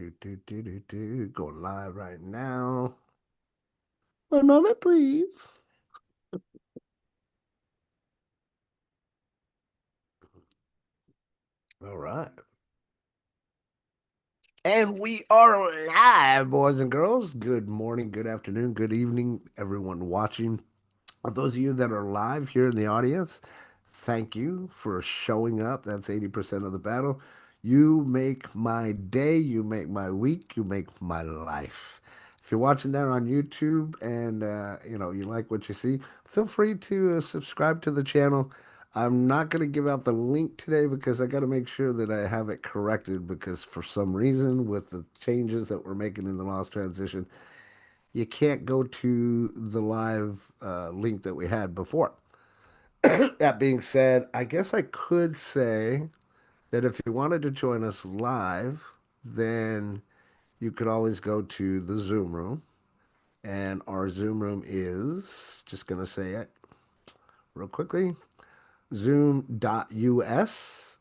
Going live right now. One moment, please. All right. And we are live, boys and girls. Good morning, good afternoon, good evening, everyone watching. For those of you that are live here in the audience, thank you for showing up. That's 80% of the battle. You make my day, you make my week, you make my life. If you're watching that on YouTube and you like what you see, feel free to subscribe to the channel. I'm not going to give out the link today because I got to make sure that I have it corrected because for some reason with the changes that we're making in the Lost Transition, you can't go to the live link that we had before. That being said, I guess I could say that if you wanted to join us live, then you could always go to the Zoom room. And our Zoom room is, just going to say it real quickly, zoom.us/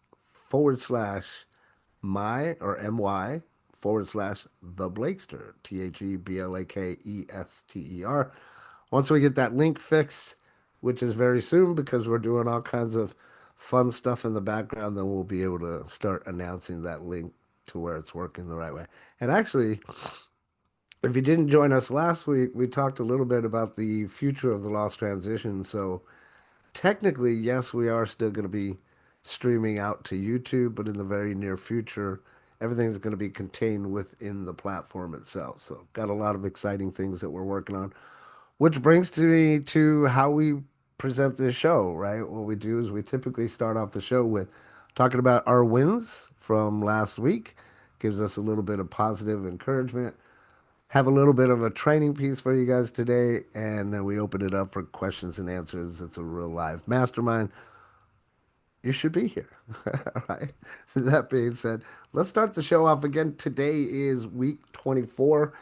my or my /the Blakester, TheBlakester. Once we get that link fixed, which is very soon because we're doing all kinds of fun stuff in the background, then we'll be able to start announcing that link to where it's working the right way. And actually, if you didn't join us last week, we talked a little bit about the future of the Lost Transition. So technically, yes, we are still going to be streaming out to YouTube, but in the very near future, everything's going to be contained within the platform itself. So, got a lot of exciting things that we're working on, which brings to me to how we present this show, right? What we do is we typically start off the show with talking about our wins from last week, gives us a little bit of positive encouragement, have a little bit of a training piece for you guys today, and then we open it up for questions and answers. It's a real live mastermind. You should be here. All right. That being said, let's start the show off again. Today is week 24.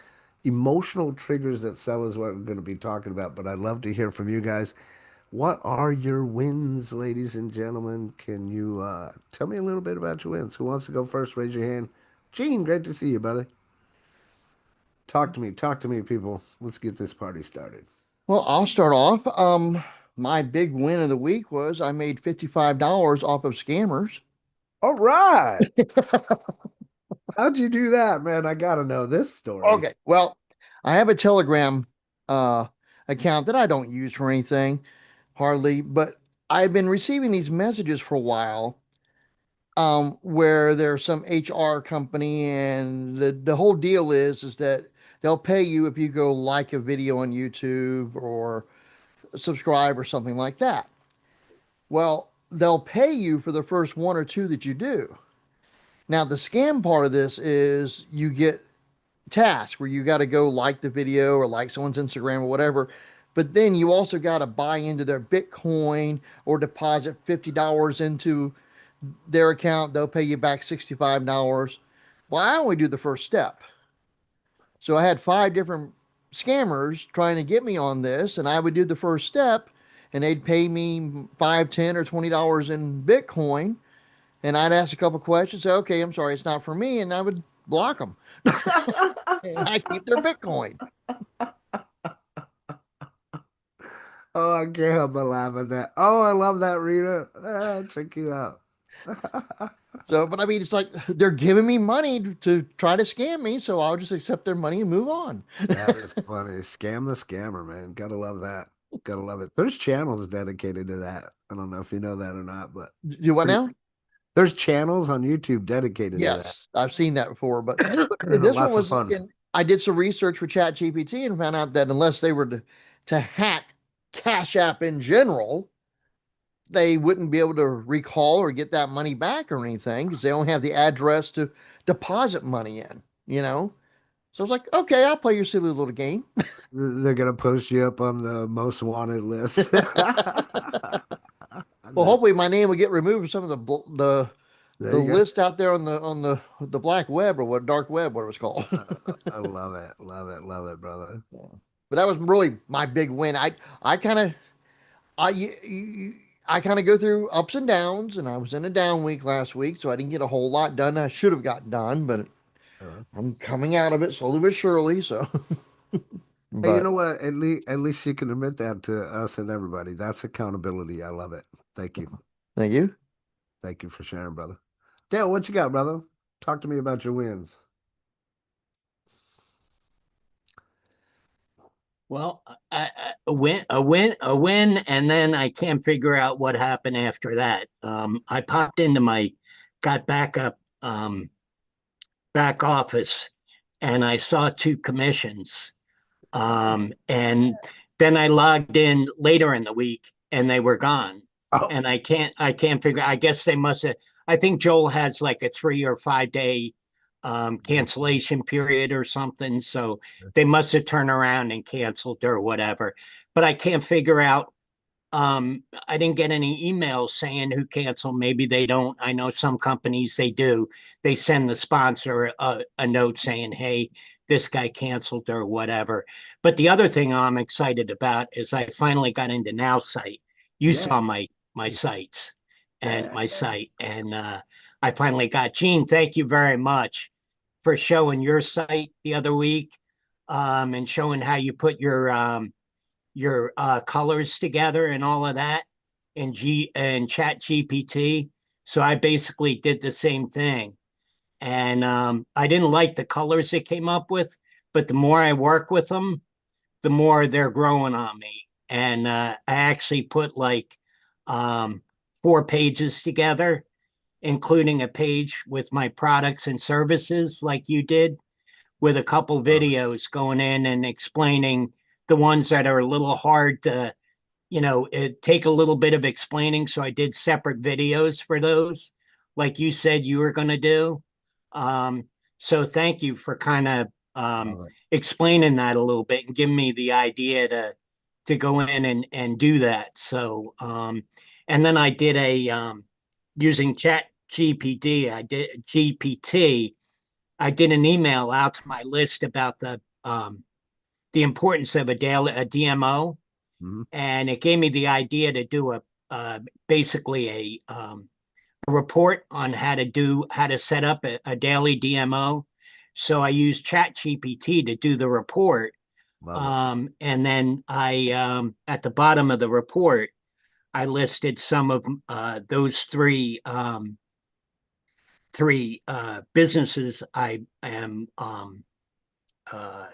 Emotional triggers that sell is what we're going to be talking about, but I'd love to hear from you guys. What are your wins, ladies and gentlemen? Can you tell me a little bit about your wins? Who wants to go first? Raise your hand. Gene, great to see you, buddy. Talk to me, people. Let's get this party started. Well, I'll start off. My big win of the week was I made $55 off of scammers. All right. How'd you do that, man? I gotta know this story. Okay, well, I have a Telegram uh account that I don't use for anything hardly, but I've been receiving these messages for a while where there's some HR company and the whole deal is that they'll pay you if you go like a video on YouTube or subscribe or something like that. Well, they'll pay you for the first one or two that you do. Now, the scam part of this is you get tasks where you got to go like the video or like someone's Instagram or whatever. But then you also got to buy into their Bitcoin or deposit $50 into their account. They'll pay you back $65. Well, I only do the first step. So I had five different scammers trying to get me on this, and I would do the first step, and they'd pay me 5, 10, or $20 in Bitcoin, and I'd ask a couple questions, say, okay, I'm sorry, it's not for me, and I would block them. And I keep their Bitcoin. Oh, I can't help but laugh at that. Oh, I love that, Rita. Check you out. So, but I mean, it's like they're giving me money to try to scam me, so I'll just accept their money and move on. That is funny. Scam the scammer, man. Gotta love that. Gotta love it. There's channels dedicated to that. I don't know if you know that or not, but Do what pretty, now? there's channels on YouTube dedicated to that. Yes, I've seen that before, but this one Lots of was fun. in. I did some research with ChatGPT and found out that unless they were to hack Cash App in general, they wouldn't be able to recall or get that money back or anything because they don't have the address to deposit money in, you know? So I was like, okay, I'll play your silly little game. They're gonna post you up on the most wanted list. Well, That's, hopefully my name will get removed from some of there the you go. list out there on the black web or what dark web, what it was called. I love it. Love it. Love it, brother. Yeah. But that was really my big win. I kind of I I kind of go through ups and downs, and I was in a down week last week, so I didn't get a whole lot done. I should have got done, but Uh, I'm coming out of it slowly but surely. So, Hey, you but know what? At least you can admit that to us and everybody. That's accountability. I love it. Thank you. thank you. Thank you for sharing, brother. Dale, what you got, brother? Talk to me about your wins. Well, a win, and then I can't figure out what happened after that. I popped into my, got back up, back office, and I saw two commissions. And then I logged in later in the week, and they were gone. Oh, And I can't figure. I guess they must have. I think Joel has like a 3 or 5 day cancellation period or something. So they must have turned around and canceled or whatever. But I can't figure out. I didn't get any emails saying who canceled. Maybe they don't. I know some companies they do. They send the sponsor a note saying, "Hey, this guy canceled" or whatever. But the other thing I'm excited about is I finally got into Now Site. You yeah. saw my sites and Yeah. my site, and I finally got Gene. Thank you very much for showing your site the other week, and showing how you put your colors together and all of that in G and Chat GPT. So I basically did the same thing, and I didn't like the colors it came up with, but the more I work with them, the more they're growing on me. And I actually put like 4 pages together, including a page with my products and services, like you did, with a couple Love it. videos going in and explaining the ones that are a little hard to, it take a little bit of explaining. So I did separate videos for those, like you said you were going to do. Um, so thank you for kind of Love it. explaining that a little bit and giving me the idea to go in and do that. So and then I did a using Chat GPT. I did GPT. I did an email out to my list about the importance of a daily a DMO, Mhm. and it gave me the idea to do basically a report on how to set up a daily DMO. So I used Chat GPT to do the report, Love it. and then I at the bottom of the report I listed some of those three businesses I uh,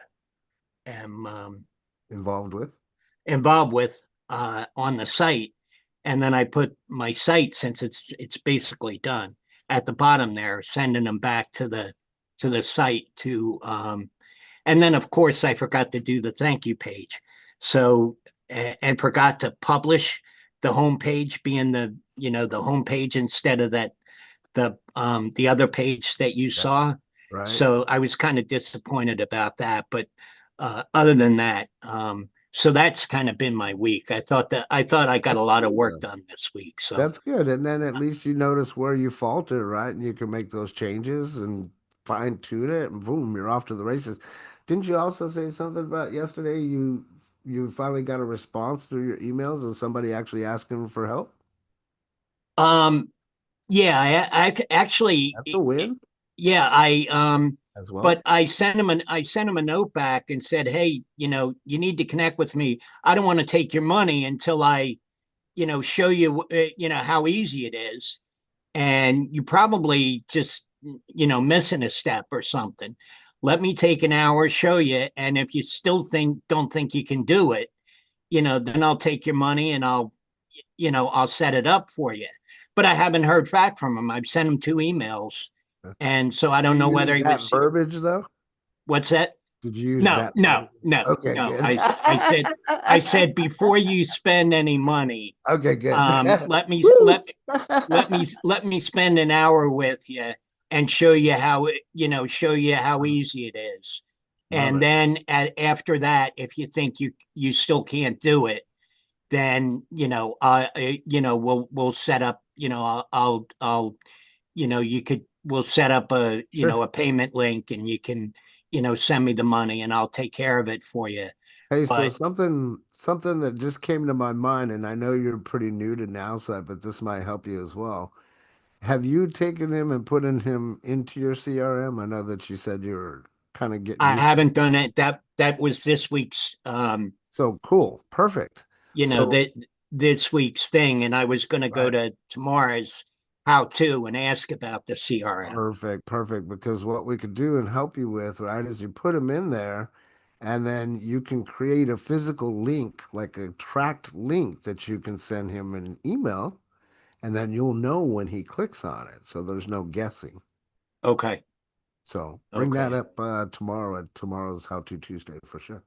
am Involved with. involved with on the site, and then I put my site, since it's basically done, at the bottom there, sending them back to the site to and then of course I forgot to do the thank you page. So and forgot to publish the homepage being the homepage instead of the other page that you Yeah. saw. Right. So I was kind of disappointed about that. But other than that, so that's kind of been my week. I thought I got a That's lot of work good. done this week. So That's good. And then at least you notice where you faltered, right? And you can make those changes and fine tune it, and boom, you're off to the races. Didn't you also say something about yesterday? You finally got a response through your emails and somebody actually asking for help? um, yeah, I actually, That's a win yeah, as well. but I sent him a note back and said, hey, you need to connect with me. I don't want to take your money until I show you how easy it is, and you probably just missing a step or something. Let me take an hour, show you, and if you still don't think you can do it, then I'll take your money and I'll set it up for you. But I haven't heard back from him. I've sent him 2 emails, and so I Did don't you know whether use he that was. verbiage though? What's that? Did you use No, that no, verbiage? no, Okay, no. good. I said before you spend any money, Okay, good. let me Woo! let me spend an hour with you and show you how easy it is. Love And it. then after that, if you think you still can't do it, then we'll set up. I'll you could we'll set up Sure. a payment link, and you can send me the money, and I'll take care of it for you. Hey, so But something that just came to my mind, and I know you're pretty new to Nowsite, but this might help you as well. Have you taken him and putting him into your CRM? I know that you said you were kind of getting I used. haven't done it. That was this week's So cool. Perfect. you know So that this week's thing, and I was going to go right. to tomorrow's how to and ask about the CRM. Perfect, perfect. Because what we could do and help you with, right, is you put them in there and then you can create a physical link, like a tracked link that you can send him an email, and then you'll know when he clicks on it. So there's no guessing. Okay, So bring that okay, up tomorrow at tomorrow's How To Tuesday for sure.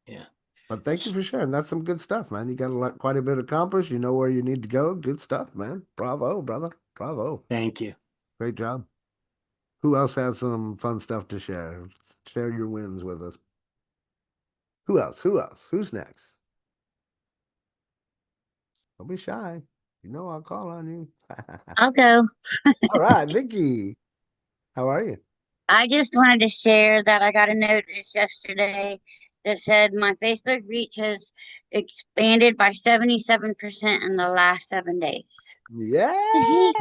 yeah. But thank you for sharing. That's some good stuff, man. You got quite a bit accomplished. You know where you need to go. Good stuff, man. Bravo, brother. Bravo. Thank you. Great job. Who else has some fun stuff to share? Share your wins with us. Who else? Who else? Who's next? Don't be shy. You know I'll call on you. I'll go. All right, Vicky. How are you? I just wanted to share that I got a notice yesterday that said my Facebook reach has expanded by 77% in the last 7 days. Yeah,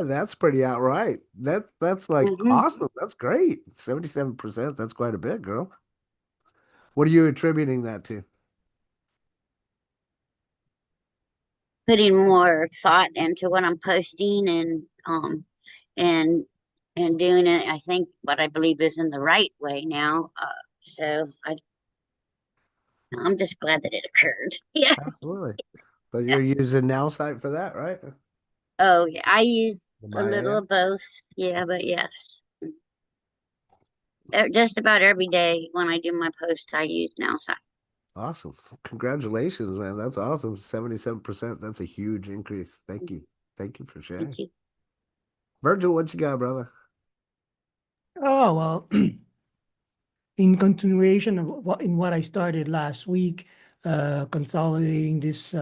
that's pretty outright. That's like hmm awesome. That's great. 77%. That's quite a bit, girl. What are you attributing that to? Putting more thought into what I'm posting and and doing it, I think what I believe is in the right way now. I'm just glad that it occurred. Yeah. Absolutely. But you're using Now Site for that, right? Oh yeah. I use a My little AI. of both. Yeah, but yes. Just about every day when I do my post, I use now. So Awesome. Congratulations, man. That's awesome. 77%. That's a huge increase. Thank you. Thank you for sharing. thank you. Virgil, what you got, brother? Oh, well, in continuation of what I started last week, consolidating this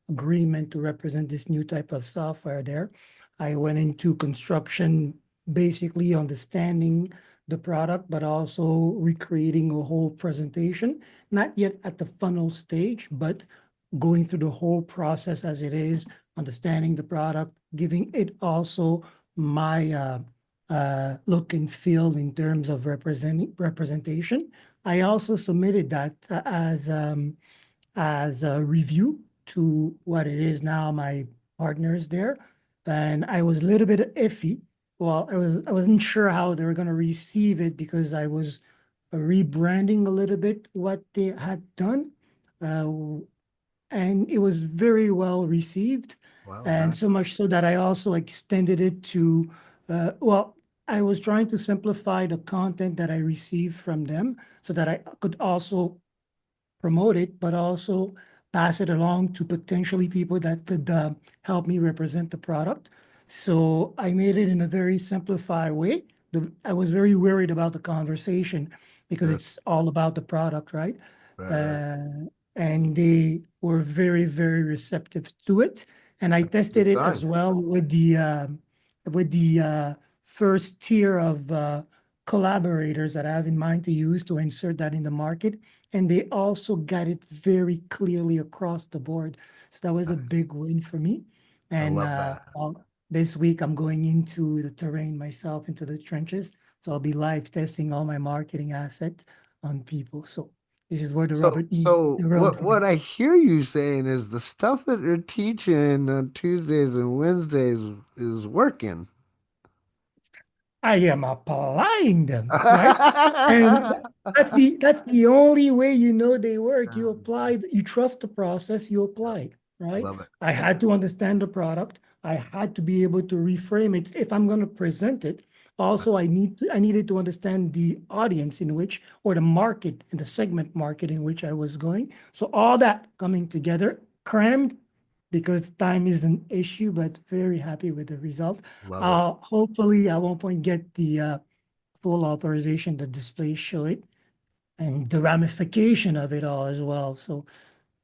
agreement to represent this new type of software there, I went into construction, basically understanding the product, but also recreating a whole presentation, not yet at the funnel stage, but going through the whole process as it is, understanding the product, giving it also my look and feel in terms of representation. I also submitted that as a review to what it is now my partners there, and I was a little bit iffy. Well, I wasn't sure how they were going to receive it because I was rebranding a little bit what they had done. Uh, and it was very well received. Well, And nice. so much so that I also extended it to, well, I was trying to simplify the content that I received from them so that I could also promote it, but also pass it along to potentially people that could help me represent the product. So I made it in a very simplified way. I was very worried about the conversation because Sure. it's all about the product, right? Right, right. Uh, and they were very, very receptive to it. And I That's a tested good it as sign. well with the first tier of collaborators that I have in mind to use to insert that in the market, and they also got it very clearly across the board. So that was a big win for me. I And love that. this week I'm going into the terrain myself, into the trenches. So I'll be live testing all my marketing assets on people. So this is where the So, rubber meets so the what road. what I hear you saying is the stuff that you're teaching on Tuesdays and Wednesdays is working. I am applying them, right? And that's the only way you know they work. You apply, you trust the process, you apply, right? Love it. I had to understand the product. I had to be able to reframe it if I'm going to present it. Also, I needed to understand the audience in which, or the market and the segment market in which I was going. So all that coming together, crammed because time is an issue, but very happy with the result. Love it. I'll hopefully at one point get the full authorization to display show it and the ramification of it all as well. So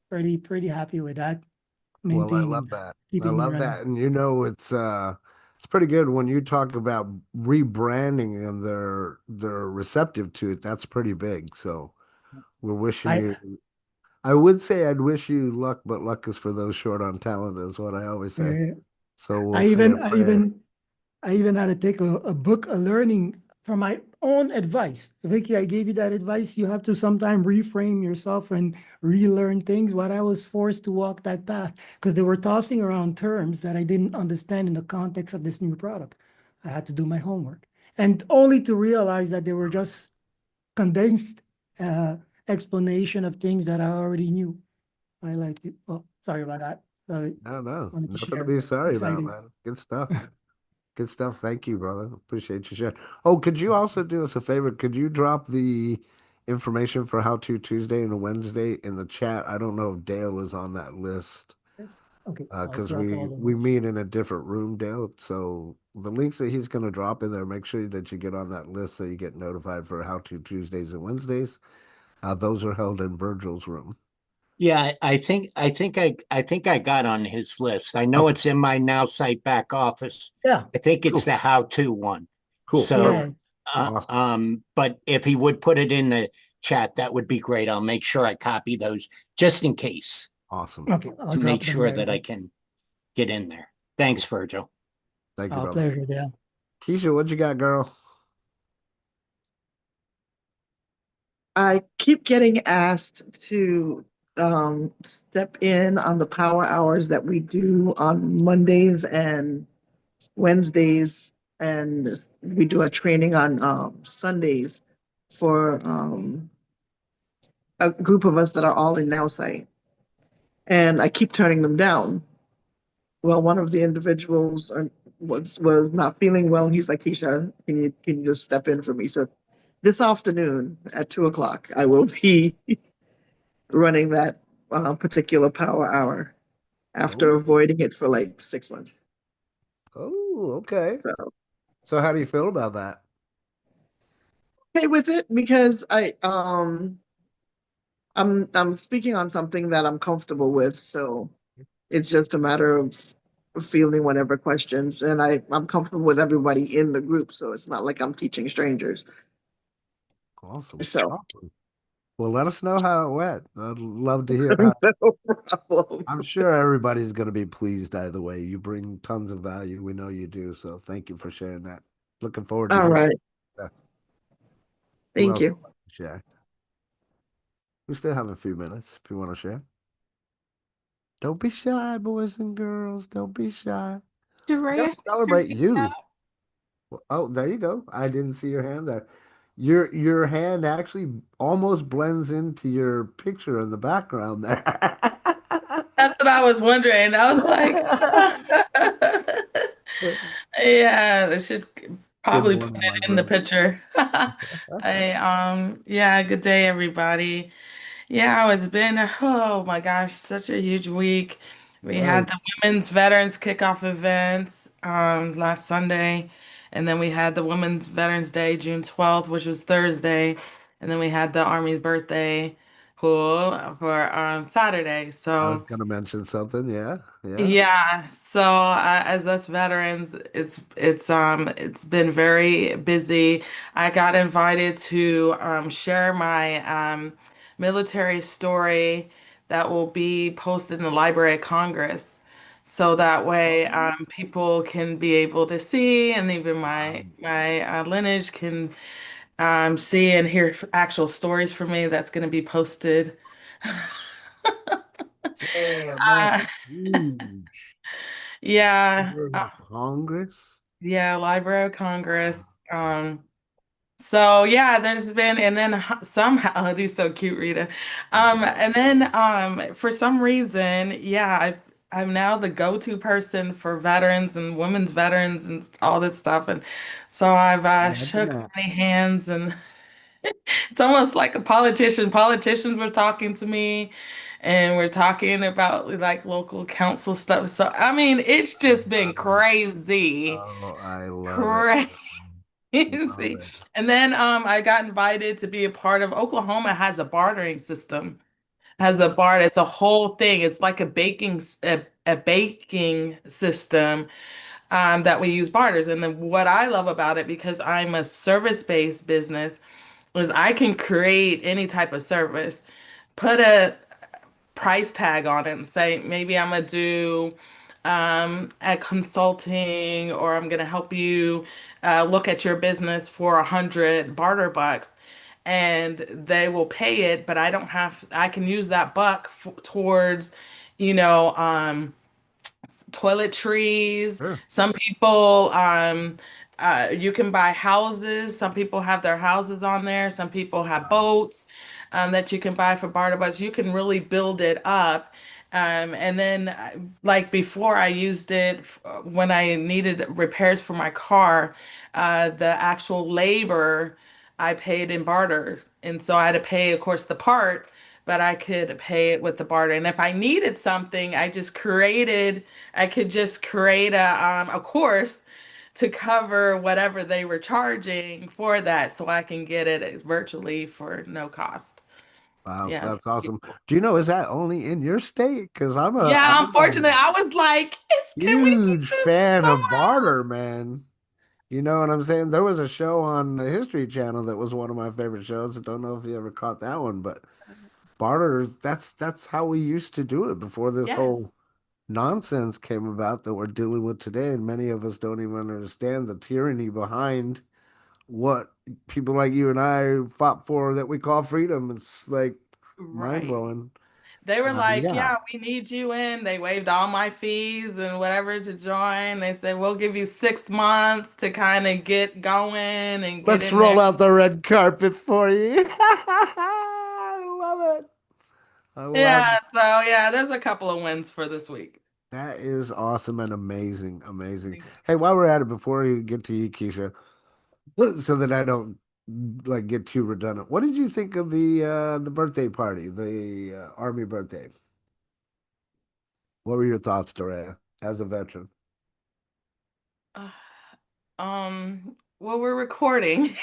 pretty happy with that, Well, I maintaining love that, that. I keeping me love running. that. And you know, it's pretty good when you talk about rebranding and they're receptive to it. That's pretty big. So we're wishing I you I would say I'd wish you luck, but luck is for those short on talent, is what I always say. uh, So we'll I say a even, I prayer. even, I even had to take a book, a learning from my own advice. Vicky, I gave you that advice. You have to sometimes reframe yourself and relearn things. What I was forced to walk that path because they were tossing around terms that I didn't understand in the context of this new product. I had to do my homework and only to realize that they were just condensed uh, explanation of things that I already knew. I liked it. Well, sorry about that. I No, no, wanted to nothing to share. be sorry about, Exciting. man. Good stuff. Good stuff. Thank you, brother. Appreciate you sharing. Oh, could you also do us a favor? Could you drop the information for How To Tuesday and Wednesday in the chat? I don't know if Dale is on that list. Okay, I'll Because drop all we those. meet in a different room, Dale. So the links that he's going to drop in there, make sure that you get on that list so you get notified for How To Tuesdays and Wednesdays. Those are held in Virgil's room. Yeah, I think I got on his list. I know Okay, it's in my Now Site back office. Yeah, I think it's cool, the how-to one. cool, So, yeah. perfect, awesome, but if he would put it in the chat, that would be great. I'll make sure I copy those just in case awesome. Okay, I'll to make drop them sure right that I away. can get in there. Thanks, Virgil. Thank you, Our brother. pleasure, Dale. Keisha, what you got, girl? I keep getting asked to step in on the power hours that we do on Mondays and Wednesdays, and we do a training on Sundays for a group of us that are all in Now Site. And I keep turning them down. Well, one of the individuals was not feeling well, and he's like, Keisha, can you just step in for me? So this afternoon at 2 o'clock, I will be running that particular power hour after Oh, avoiding it for like 6 months. oh, okay. So So how do you feel about that? okay with it because I'm speaking on something that I'm comfortable with. So it's just a matter of fielding whatever questions, and I'm comfortable with everybody in the group. So it's not like I'm teaching strangers. Awesome, So awesome. Well, let us know how it went. I'd love to hear how. no problem. I'm sure everybody's going to be pleased either way. You bring tons of value. We know you do. So thank you for sharing that. Looking forward to All hearing right. that. Who Thank else you. would like to share? We still have a few minutes if you want to share. Don't be shy, boys and girls. Don't be shy. We got Soraya to has her celebrate hand you. up. Oh, there you go. I didn't see your hand there. Your hand actually almost blends into your picture in the background there. That's what I was wondering. I was like, yeah, I should Good probably put morning, my it in the brother. picture. Yeah, good day, everybody. Yeah, it's been, oh my gosh, such a huge week. We Right. had the Women's Veterans Kickoff events last Sunday, and then we had the Women's Veterans Day, June 12th, which was Thursday, and then we had the Army's birthday pool for Saturday. I was So gonna mention something. Yeah, yeah. yeah, so as us veterans, it's been very busy. I got invited to share my military story that will be posted in the Library of Congress, so that way people can be able to see, and even my lineage can see and hear actual stories from me. That's going to be posted. Damn, that's Uh, huge. yeah. Library of Congress. Yeah, Library of Wow. Congress. So yeah, there's been, and then somehow, oh, they're so cute, Rita. And then for some reason, yeah, I'm now the go-to person for veterans and women's veterans and all this stuff. And so I've Imagine shook that. many hands, and it's almost like a politician. Politicians were talking to me, and we're talking about like local council stuff. So I mean, it's I just been love it. crazy. Oh, I love it. Crazy. Love it. And then I got invited to be a part of Oklahoma has a bartering system. Has a bar, it's a whole thing. It's like a baking system that we use barters. And then what I love about it, because I'm a service-based business, is I can create any type of service, put a price tag on it and say maybe I'm gonna do at consulting, or I'm going to help you look at your business for 100 barter bucks. And they will pay it, but I can use that buck towards, you know, toiletries. Sure. Some people, you can buy houses. Some people have their houses on there. Some people have boats that you can buy for barter bucks. You can really build it up. And then, like before, I used it when I needed repairs for my car. The actual labor I paid in barter. And so I had to pay, of course, the part, but I could pay it with the barter. And if I needed something, I could just create a course to cover whatever they were charging for that so I can get it virtually for no cost. Wow, Yeah. that's awesome. Do you know, is that only in your state? Because Yeah, I'm a unfortunately, I was like, can we get huge this fan of somewhere barter, else? man. You know what I'm saying? There was a show on the History Channel that was one of my favorite shows. I don't know if you ever caught that one, but barter, that's how we used to do it before this Yes, whole nonsense came about that we're dealing with today. And many of us don't even understand the tyranny behind what people like you and I fought for that we call freedom. It's like mind right. blowing. They were like, Yeah. yeah, we need you in. They waived all my fees and whatever to join. They said, we'll give you 6 months to kind of get going and get Let's in there. roll out the red carpet for you. I love it. I love Yeah, it. so yeah, there's a couple of wins for this week. That is awesome and amazing. Amazing. Hey, while we're at it, before you get to you, Keisha, so that I don't like get too redundant, what did you think of the birthday party, the Army birthday? What were your thoughts, Dorea, as a veteran? Uh, well, we're recording.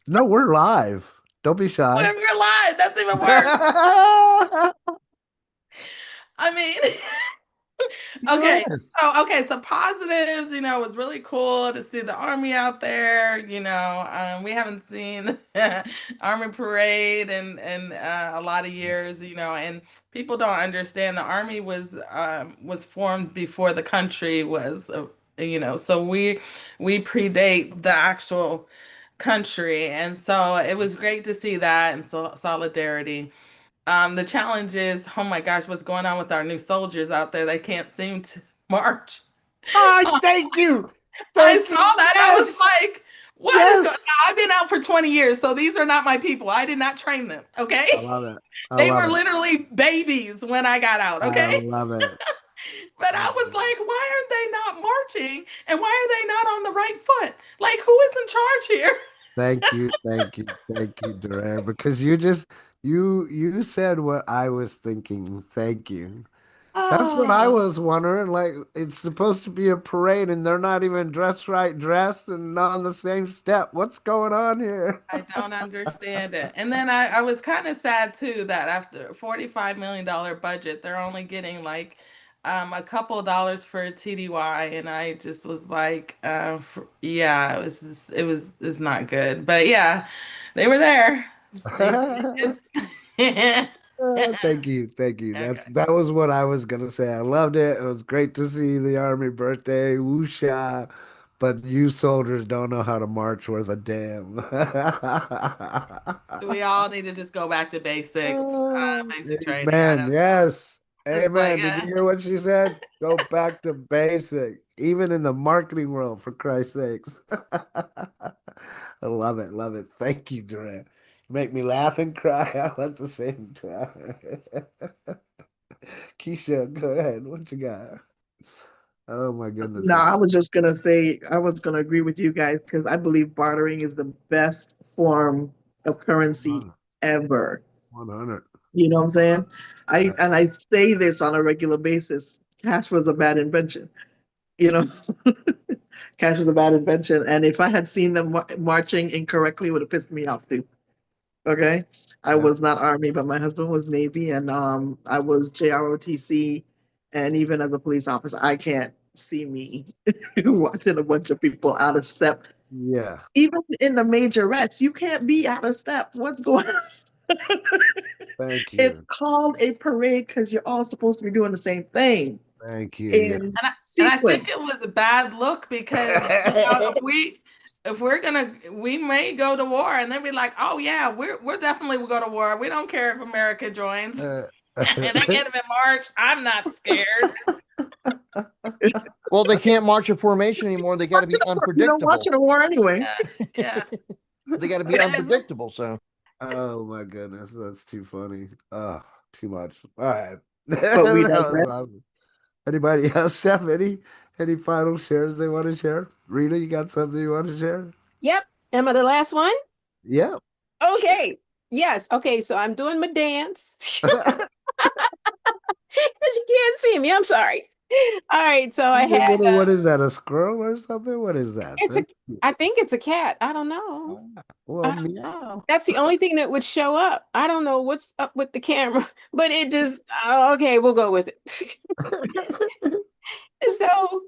No, we're live. Don't be shy. We're live. That's even worse. I mean, okay. Yes. So positives, it was really cool to see the army out there. We haven't seen army parade in a lot of years, and people don't understand the army was formed before the country was, so we predate the actual country, and so it was great to see that and so solidarity. The challenge is, oh my gosh, what's going on with our new soldiers out there? They can't seem to march. I thank you. I Thank saw you. that and I was Yes. like, what is going Yes. on? I've been out for 20 years, so these are not my people. I did not train them, okay? I love it. I They love were it. literally babies when I got out, I okay? love it. But I was like, why aren't they not marching? And why are they not on the right foot? Like, who is in charge here? Thank you, thank you, thank you, Duran, because you said what I was thinking. Thank you. That's what I Oh. was wondering. Like, it's supposed to be a parade and they're not even dressed and not on the same step. What's going on here? I don't understand it. And then I was kind of sad too that after a $45 million budget, they're only getting like a couple of dollars for TDY. And I just was like, yeah, it's not good. But yeah, they were there. They did. Thank you, thank you. Okay. That was what I was gonna say. I loved it. It was great to see the army birthday. Woosha. But you soldiers don't know how to march worth a damn. We all need to just go back to basics, basic training. I Amen. don't Yes. know. It's like, Amen. Did you hear what she said? Go back to basic, even in the marketing world, for Christ's sakes. I love it. Love it. Thank you, Durant. You make me laugh and cry all at the same time. Keisha, go ahead. What you got? Oh my goodness. No, I was just gonna say I was gonna agree with you guys because I believe bartering is the best form of currency 100. ever. 100. You know what I'm saying? I say this on a regular basis. Cash was a bad invention. You know, cash was a bad invention, and if I had seen them marching incorrectly, it would have pissed me off too. Okay, I Yep. was not Army, but my husband was Navy, and I was JROTC, and even as a police officer, I can't see me watching a bunch of people out of step. Yeah. Even in the majorettes, you can't be out of step. What's going on? Thank It's you. called a parade because you're all supposed to be doing the same thing. Thank you. Yeah. in And I think sequence. it was a bad look because if we're gonna we may go to war and then be like, oh yeah, we're definitely will go to war. We don't care if America joins. Uh, And they get them in March. I'm not scared. Well, they can't march a formation anymore. They got to be You don't watch unpredictable. it a war anyway. Yeah. They got to be unpredictable. So oh my goodness, that's too funny. Oh, too much. All right. But we That was digress. awesome. Anybody else, Steph? Any final shares they want to share? Rita, you got something you want to share? Yep. Am I the last one? Yeah. Okay. Yes. Okay. So I'm doing my dance. Because you can't see me. I'm sorry. All right. So I had What is that? A squirrel or something? What is that? it's a I think it's a cat. I don't know. Well, I don't meow. know. That's the only thing that would show up. I don't know what's up with the camera, but it just okay, we'll go with it. So,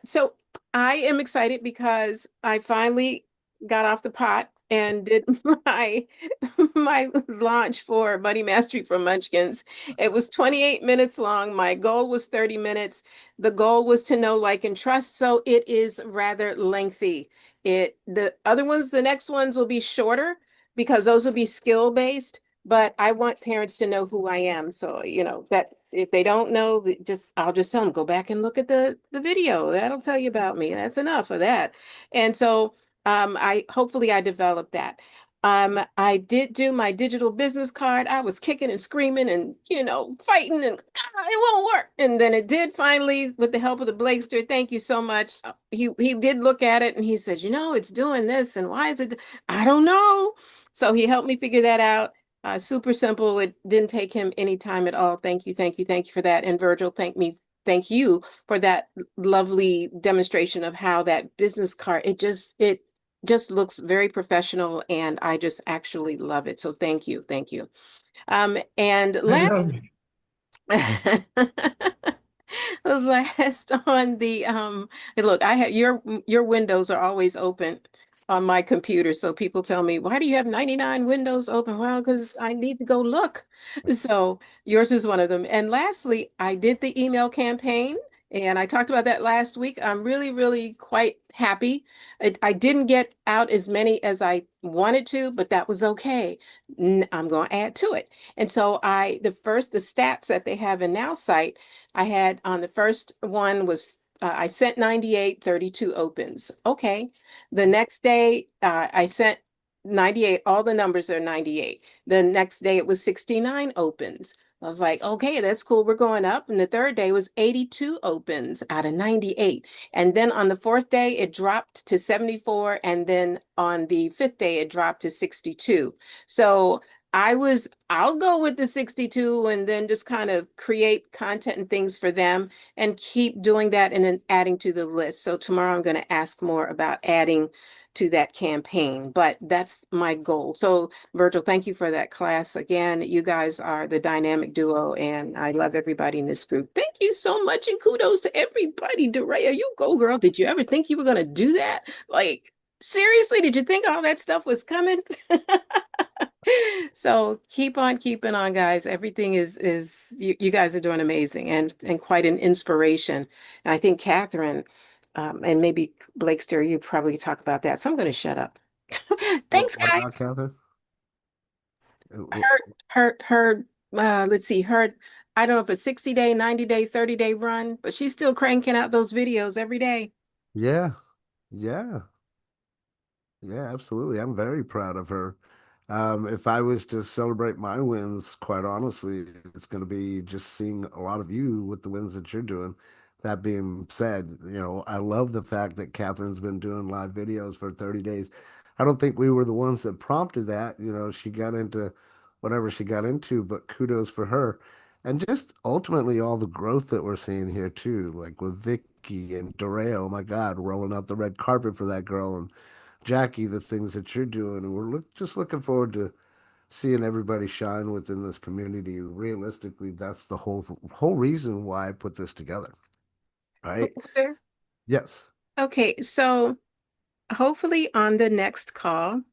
so I am excited because I finally got off the pot and did my my launch for Money Mastery for Munchkins. It was 28 minutes long. My goal was 30 minutes. The goal was to know, like, and trust. So it is rather lengthy. The other ones, the next ones will be shorter because those will be skill based. But I want parents to know who I am. So, that if they don't know, I'll just tell them, go back and look at the video. That'll tell you about me. That's enough of that. And so hopefully I developed that. I did do my digital business card. I was kicking and screaming and, fighting and it won't work. And then it did finally with the help of the Blakester. Thank you so much. He did look at it and he said, it's doing this and why is it? I don't know. So he helped me figure that out. Super simple. It didn't take him any time at all. Thank you, thank you, thank you for that. And Virgil, thank you for that lovely demonstration of how that business card, it just looks very professional and I just actually love it. So thank you, thank you. And I love last it. last on the and look, I have your windows are always open on my computer. So people tell me, why do you have 99 windows open? Well, because I need to go look. So yours is one of them. And lastly, I did the email campaign and I talked about that last week. I'm really, really quite happy. I didn't get out as many as I wanted to, but that was okay. I'm going to add to it. And so the stats that they have in Now site, I had on the first one was I sent 98, 32 opens. Okay. The next day, I sent 98. All the numbers are 98. The next day, it was 69 opens. I was like, okay, that's cool. We're going up. And the third day was 82 opens out of 98. And then on the fourth day, it dropped to 74. And then on the fifth day, it dropped to 62. So I'll go with the 62 and then just kind of create content and things for them and keep doing that and then adding to the list. So tomorrow I'm going to ask more about adding to that campaign, but that's my goal. So Virgil, thank you for that class. Again, you guys are the dynamic duo and I love everybody in this group. Thank you so much and kudos to everybody. Doraya, you go girl. Did you ever think you were going to do that? Like, seriously, did you think all that stuff was coming? So keep on keeping on, guys. Everything is you guys are doing amazing and quite an inspiration. And I think Catherine, and maybe Blakester, you probably talk about that. So I'm going to shut up. Thanks, What guys. about Catherine? Her, let's see, her, I don't know if it's 60-day, 90-day, 30-day run, but she's still cranking out those videos every day. Yeah. Yeah. Yeah, absolutely. I'm very proud of her. If I was to celebrate my wins, quite honestly, it's going to be just seeing a lot of you with the wins that you're doing. That being said, I love the fact that Catherine's been doing live videos for 30 days. I don't think we were the ones that prompted that. She got into whatever she got into, but kudos for her. And just ultimately all the growth that we're seeing here too, like with Vicky and Dorea, oh my God, rolling out the red carpet for that girl and Jackie, the things that you're doing, and we're just looking forward to seeing everybody shine within this community. Realistically, that's the whole reason why I put this together. Right? Sir? Yes. Okay, so hopefully on the next call,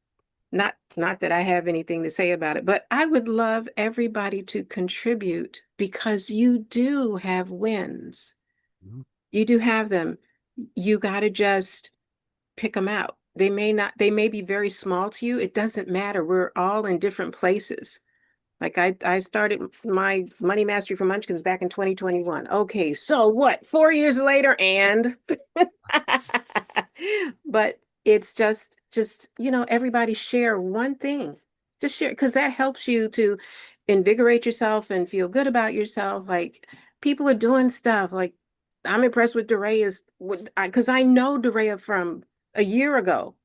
not not that I have anything to say about it, but I would love everybody to contribute because you do have wins. Mhm. You do have them. You got to just pick them out. They may not, they may be very small to you. It doesn't matter. We're all in different places. Like I started my money mastery for Munchkins back in 2021. Okay, so what? 4 years later, and but it's just, everybody share one thing. Just share because that helps you to invigorate yourself and feel good about yourself. Like people are doing stuff. Like I'm impressed with Dorea's because I know Dorea from a year ago,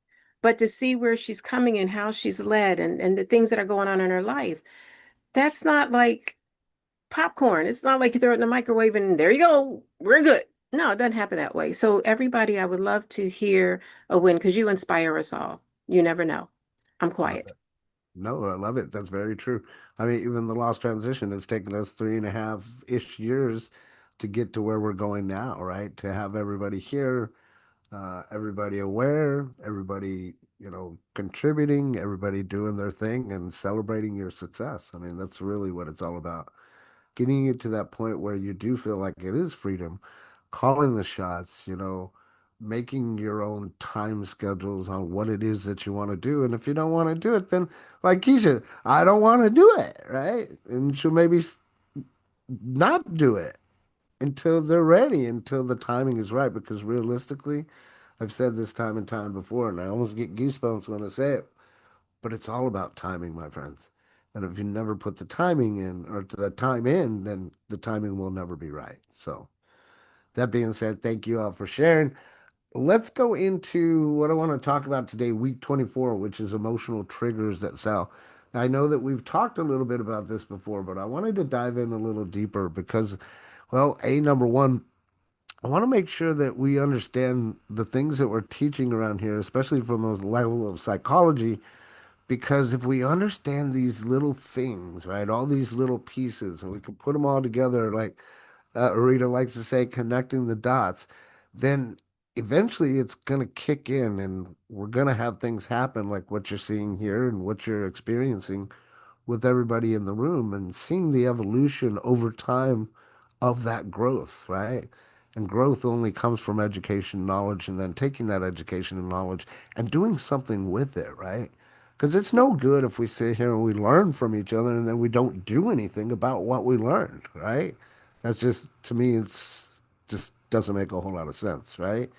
but to see where she's coming and how she's led and the things that are going on in her life, that's not like popcorn. It's not like you throw it in the microwave and there you go, we're good. No, it doesn't happen that way. So everybody, I would love to hear a win because you inspire us all. You never know. I'm Love quiet. it. No, I love it. That's very true. I mean, even the lost transition, it's taken us 3.5-ish years to get to where we're going now, right? To have everybody here, everybody aware, everybody, contributing, everybody doing their thing and celebrating your success. I mean, that's really what it's all about. Getting you to that point where you do feel like it is freedom, calling the shots, making your own time schedules on what it is that you want to do. And if you don't want to do it, then like Keisha, I don't want to do it, right? And she'll maybe not do it until they're ready, until the timing is right. Because realistically, I've said this time and time before, and I almost get goosebumps when I say it, but it's all about timing, my friends. And if you never put the timing in or the time in, then the timing will never be right. So, that being said, thank you all for sharing. Let's go into what I want to talk about today, week 24, which is emotional triggers that sell. I know that we've talked a little bit about this before, but I wanted to dive in a little deeper because, well, number one, I want to make sure that we understand the things that we're teaching around here, especially from a level of psychology, because if we understand these little things, right, all these little pieces, and we can put them all together, like Rita likes to say, connecting the dots, then eventually it's going to kick in and we're going to have things happen like what you're seeing here and what you're experiencing with everybody in the room and seeing the evolution over time of that growth, right? And growth only comes from education, knowledge, and then taking that education and knowledge and doing something with it, right? Because it's no good if we sit here and we learn from each other and then we don't do anything about what we learned, right? That's just, to me, it's just doesn't make a whole lot of sense, right?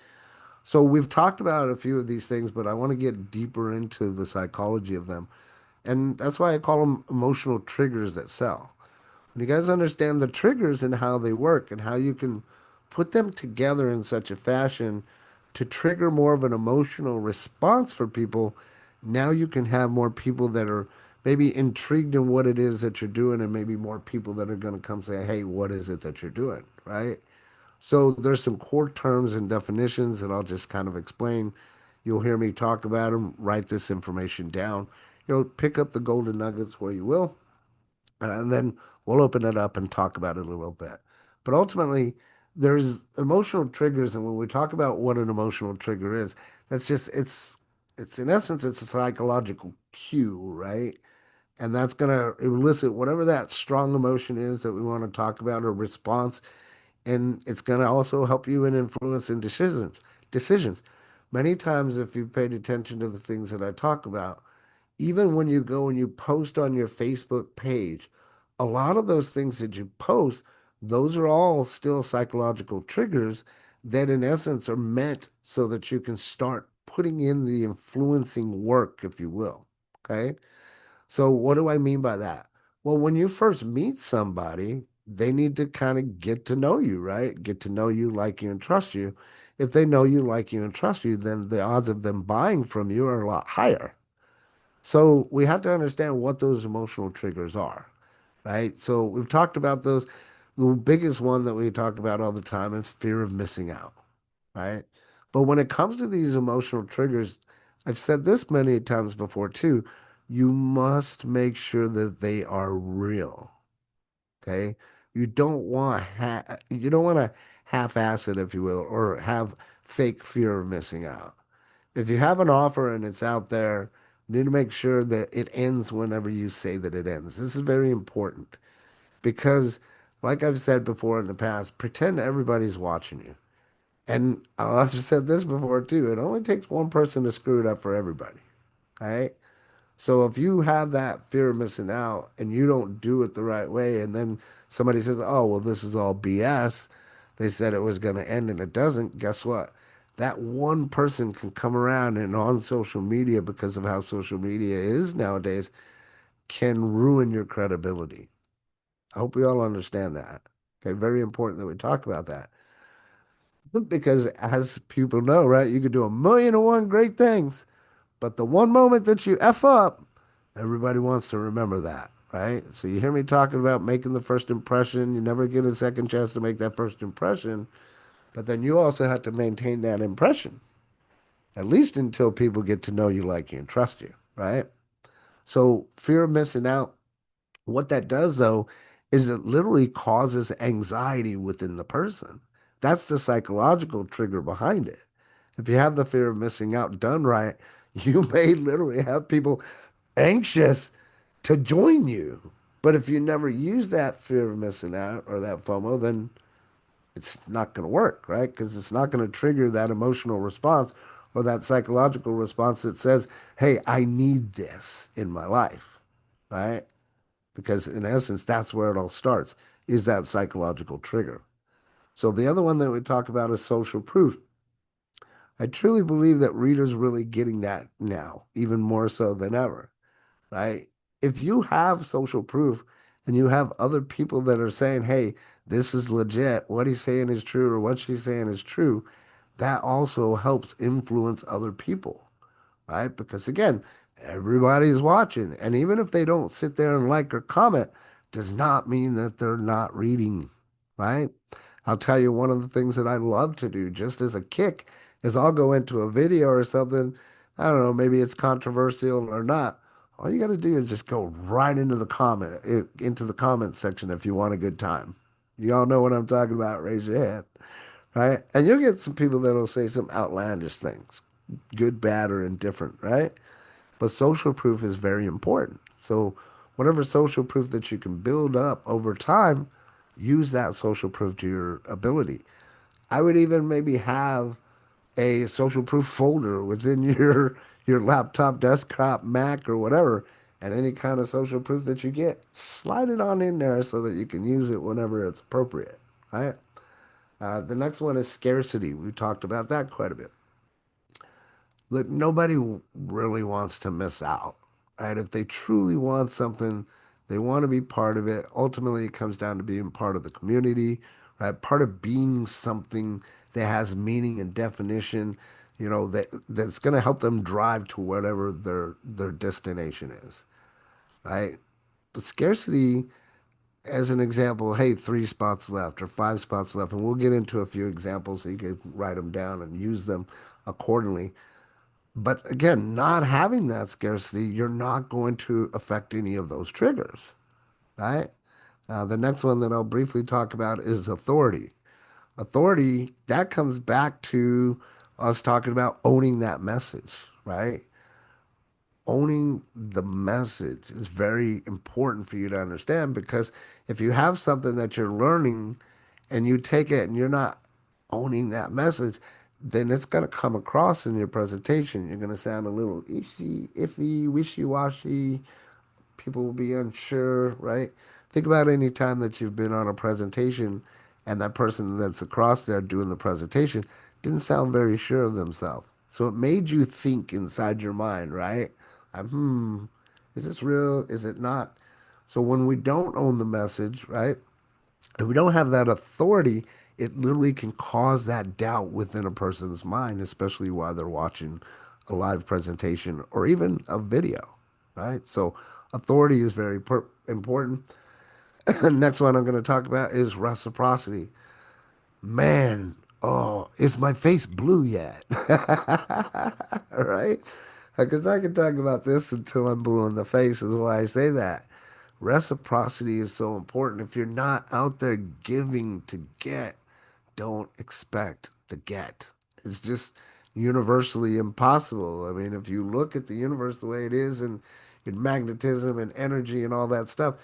So we've talked about a few of these things, but I want to get deeper into the psychology of them. And that's why I call them emotional triggers that sell. When you guys understand the triggers and how they work and how you can put them together in such a fashion to trigger more of an emotional response for people, now you can have more people that are maybe intrigued in what it is that you're doing and maybe more people that are going to come say, hey, what is it that you're doing? Right? So there's some core terms and definitions that I'll just kind of explain. You'll hear me talk about them, write this information down. Pick up the golden nuggets where you will, and then we'll open it up and talk about it a little bit. But ultimately, there's emotional triggers, and when we talk about what an emotional trigger is, that's just it's in essence it's a psychological cue, right? And that's gonna elicit whatever that strong emotion is that we want to talk about or response, and it's gonna also help you in influencing decisions. Decisions. Many times, if you paid attention to the things that I talk about, even when you go and you post on your Facebook page, a lot of those things that you post, those are all still psychological triggers that, in essence, are meant so that you can start putting in the influencing work, if you will. Okay. So, what do I mean by that? Well, when you first meet somebody, they need to kind of get to know you, right? Get to know you, like you, and trust you. If they know you, like you, and trust you, then the odds of them buying from you are a lot higher. So we have to understand what those emotional triggers are, right? So we've talked about those. The biggest one that we talk about all the time is fear of missing out, right? But when it comes to these emotional triggers, I've said this many times before too, you must make sure that they are real, okay? You don't want to half-ass it, if you will, or have fake fear of missing out. If you have an offer and it's out there, You need to make sure that it ends whenever you say that it ends. This is very important because, like I've said before in the past, pretend everybody's watching you. And I've said this before too. It only takes one person to screw it up for everybody. Right? So if you have that fear of missing out and you don't do it the right way, and then somebody says, "Oh, well, this is all BS," they said it was going to end and it doesn't, guess what? That one person can come around and on social media, because of how social media is nowadays, can ruin your credibility. I hope we all understand that. Okay, very important that we talk about that. Because as people know, right, you could do a million and one great things, but the one moment that you F up, everybody wants to remember that, right? So you hear me talking about making the first impression. You never get a second chance to make that first impression, but then you also have to maintain that impression, at least until people get to know you, like you, and trust you, right? So fear of missing out, what that does though, is it literally causes anxiety within the person. That's the psychological trigger behind it. If you have the fear of missing out done right, you may literally have people anxious to join you. But if you never use that fear of missing out or that FOMO, then it's not going to work, right? Because it's not going to trigger that emotional response or that psychological response that says, hey, I need this in my life, right? Because in essence, that's where it all starts, is that psychological trigger. So the other one that we talk about is social proof. I truly believe that readers really getting that now, even more so than ever, right? If you have social proof and you have other people that are saying, hey, this is legit, what he's saying is true, or what she's saying is true, that also helps influence other people, right? Because again, everybody's watching. And even if they don't sit there and like or comment, does not mean that they're not reading, right? I'll tell you one of the things that I love to do just as a kick is I'll go into a video or something. I don't know, maybe it's controversial or not. All you got to do is just go right into the into the comment section if you want a good time. You all know what I'm talking about. Raise your hand, right? And you'll get some people that'll say some outlandish things, good, bad, or indifferent, right? But social proof is very important. So, whatever social proof that you can build up over time, use that social proof to your ability. I would even maybe have a social proof folder within your laptop, desktop, Mac, or whatever, and any kind of social proof that you get, slide it on in there so that you can use it whenever it's appropriate, right? The next one is scarcity. We talked about that quite a bit. Look, nobody really wants to miss out, right? If they truly want something, they want to be part of it. Ultimately, it comes down to being part of the community, right? Part of being something that has meaning and definition, that's going to help them drive to whatever their destination is, right? But scarcity, as an example, hey, 3 spots left or 5 spots left, and we'll get into a few examples so you can write them down and use them accordingly. But again, not having that scarcity, you're not going to affect any of those triggers, right? The next one that I'll briefly talk about is authority. Authority, that comes back to us talking about owning that message, right? Owning the message is very important for you to understand because if you have something that you're learning and you take it and you're not owning that message, then it's going to come across in your presentation. You're going to sound a little iffy, wishy-washy. People will be unsure, right? Think about any time that you've been on a presentation and that person that's across there doing the presentation didn't sound very sure of themselves. So it made you think inside your mind, right? Like, is this real? Is it not? So when we don't own the message, right? If we don't have that authority, it literally can cause that doubt within a person's mind, especially while they're watching a live presentation or even a video, right? So authority is very important. Next one I'm going to talk about is reciprocity. Man, oh, is my face blue yet? Right? Because I can talk about this until I'm blue in the face, is why I say that. Reciprocity is so important. If you're not out there giving to get, don't expect to get. It's just universally impossible. I mean, if you look at the universe the way it is and in magnetism and energy and all that stuff,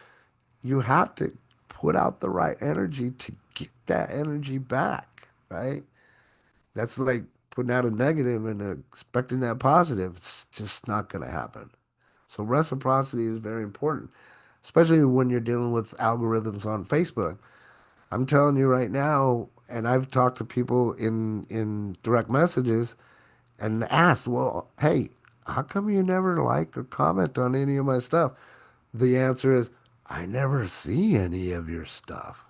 you have to put out the right energy to get that energy back, right? That's like putting out a negative and expecting that positive. It's just not going to happen. So reciprocity is very important, especially when you're dealing with algorithms on Facebook. I'm telling you right now, and I've talked to people in direct messages and asked, well, hey, how come you never like or comment on any of my stuff? The answer is, I never see any of your stuff.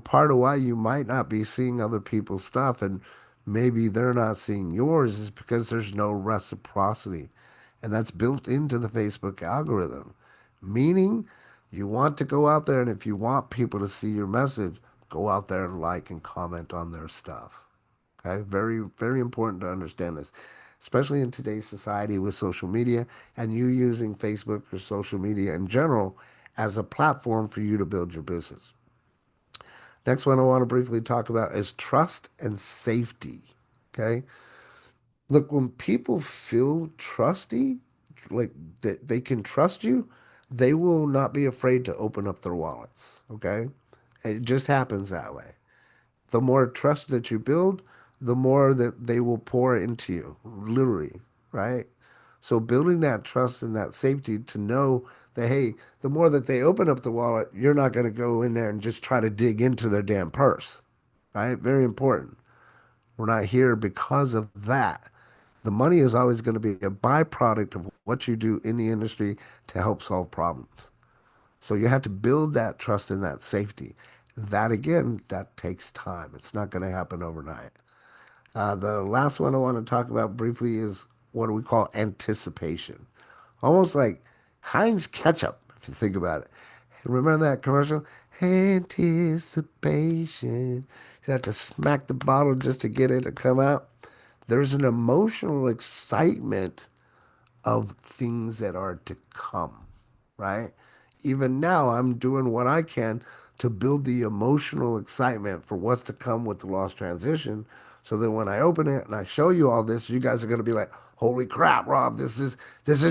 Part of why you might not be seeing other people's stuff and maybe they're not seeing yours is because there's no reciprocity. And that's built into the Facebook algorithm. Meaning, you want to go out there, and if you want people to see your message, go out there and like and comment on their stuff. Okay? Very, very important to understand this, especially in today's society with social media and you using Facebook or social media in general as a platform for you to build your business. Next one I want to briefly talk about is trust and safety. Okay. Look, when people feel trusty, like that they can trust you, they will not be afraid to open up their wallets. Okay. It just happens that way. The more trust that you build, the more that they will pour into you, literally, right? So building that trust and that safety to know that, hey, the more that they open up the wallet, you're not going to go in there and just try to dig into their damn purse, right? Very important. We're not here because of that. The money is always going to be a byproduct of what you do in the industry to help solve problems. So you have to build that trust and that safety. That again, that takes time. It's not going to happen overnight. The last one I want to talk about briefly is what we call anticipation. Almost like Heinz ketchup, if you think about it. Remember that commercial? Anticipation. You have to smack the bottle just to get it to come out. There's an emotional excitement of things that are to come, right? Even now, I'm doing what I can to build the emotional excitement for what's to come with the lost transition. So that when I open it and I show you all this, you guys are going to be like, "Holy crap, Rob! This is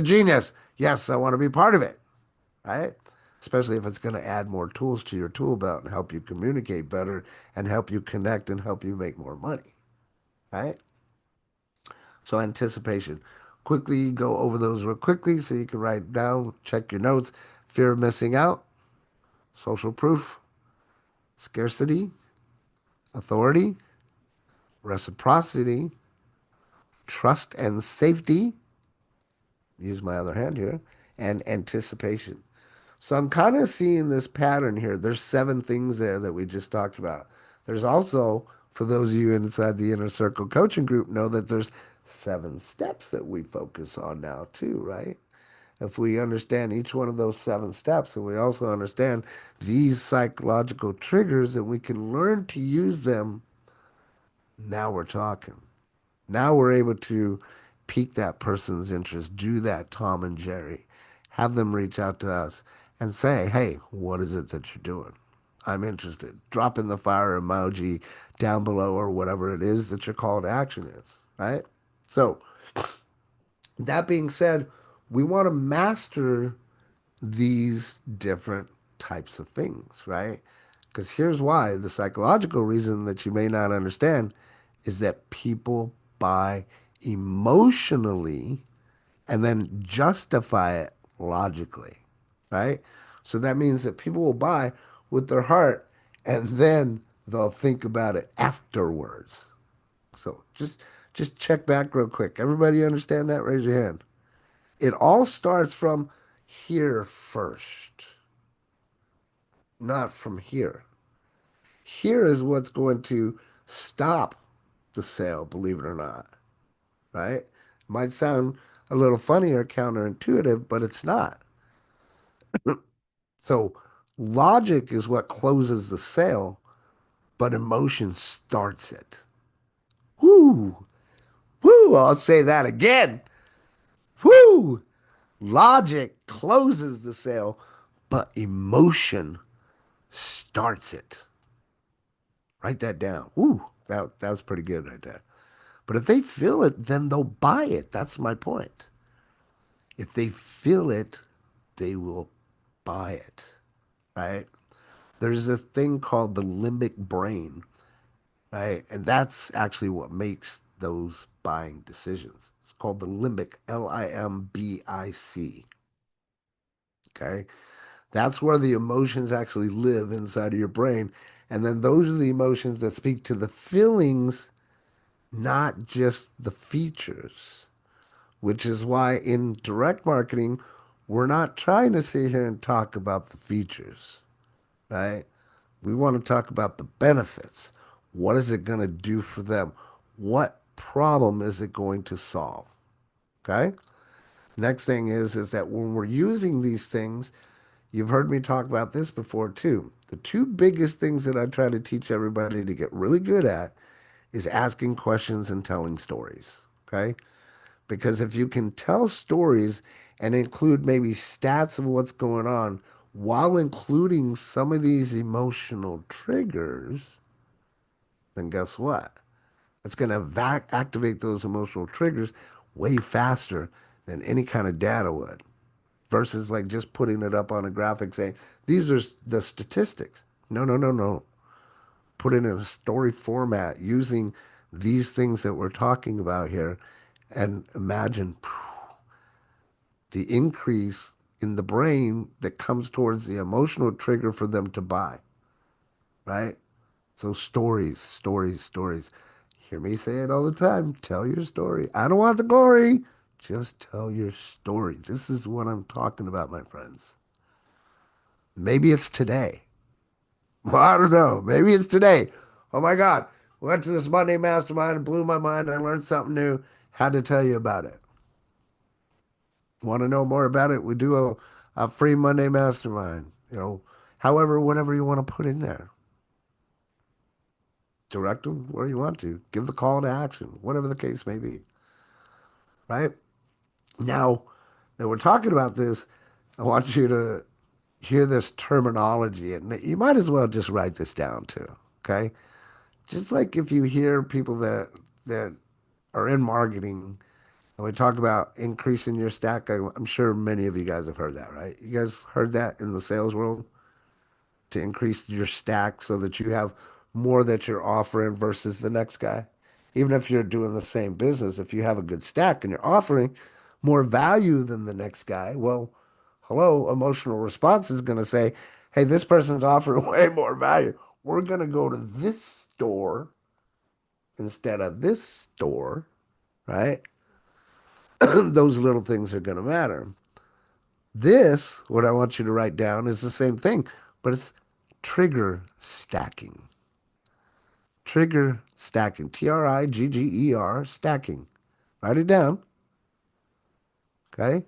genius! Yes, I want to be part of it." Right? Especially if it's going to add more tools to your tool belt and help you communicate better and help you connect and help you make more money. Right? So anticipation. Quickly go over those real quickly so you can write down, check your notes. Fear of missing out, social proof, scarcity, authority, reciprocity, trust and safety. Use my other hand here, and anticipation. So I'm kind of seeing this pattern here. There's 7 things there that we just talked about. There's also, for those of you inside the Inner Circle coaching group, know that there's 7 steps that we focus on now too, right? If we understand each one of those 7 steps and we also understand these psychological triggers and we can learn to use them, now we're talking. Now we're able to pique that person's interest, do that Tom and Jerry, have them reach out to us and say, hey, what is it that you're doing? I'm interested. Drop in the fire emoji down below or whatever it is that your call to action is, right? So, that being said, we want to master these different types of things, right? Because here's why the psychological reason that you may not understand is that people buy emotionally and then justify it logically, right? So that means that people will buy with their heart and then they'll think about it afterwards. So just check back real quick. Everybody understand that? Raise your hand. It all starts from here first, not from here. Here is what's going to stop the sale, believe it or not, right? Might sound a little funny or counterintuitive, but it's not. So logic is what closes the sale, but emotion starts it. Woo! Woo! I'll say that again. Woo! Logic closes the sale, but emotion starts it. Write that down. Woo! That was pretty good right there. But if they feel it, then they'll buy it. That's my point. If they feel it, they will buy it, right? There's this thing called the limbic brain, right? And that's actually what makes those buying decisions. It's called the limbic, Limbic. Okay. That's where the emotions actually live inside of your brain. And then those are the emotions that speak to the feelings, not just the features, which is why in direct marketing, we're not trying to sit here and talk about the features, right? We want to talk about the benefits. What is it going to do for them? What problem is it going to solve? Okay. Next thing is that when we're using these things, you've heard me talk about this before too. The two biggest things that I try to teach everybody to get really good at is asking questions and telling stories. Okay. Because if you can tell stories and include maybe stats of what's going on while including some of these emotional triggers, then guess what? It's going to activate those emotional triggers way faster than any kind of data would versus like just putting it up on a graphic saying, these are the statistics. No, no, no, no. Put it in a story format using these things that we're talking about here and imagine the increase in the brain that comes towards the emotional trigger for them to buy, right? So stories, stories, stories. Hear me say it all the time. Tell your story. I don't want the glory. Just tell your story. This is what I'm talking about, my friends. Maybe it's today. Well, I don't know. Maybe it's today. Oh my God. Went to this Monday Mastermind. It blew my mind. I learned something new. Had to tell you about it. Want to know more about it? We do a free Monday Mastermind. However, whatever you want to put in there. Direct them where you want to. Give the call to action, whatever the case may be. Right? Now that we're talking about this, I want you to hear this terminology, and you might as well just write this down too. Okay? Just like if you hear people that are in marketing and we talk about increasing your stack, I'm sure many of you guys have heard that, right? You guys heard that in the sales world to increase your stack so that you have more that you're offering versus the next guy. Even if you're doing the same business, if you have a good stack and you're offering more value than the next guy, well, hello, emotional response is going to say, hey, this person's offering way more value. We're going to go to this store instead of this store, right? Those little things are going to matter. This, what I want you to write down, is the same thing, but it's trigger stacking. Trigger stacking. Trigger stacking. Write it down. Okay?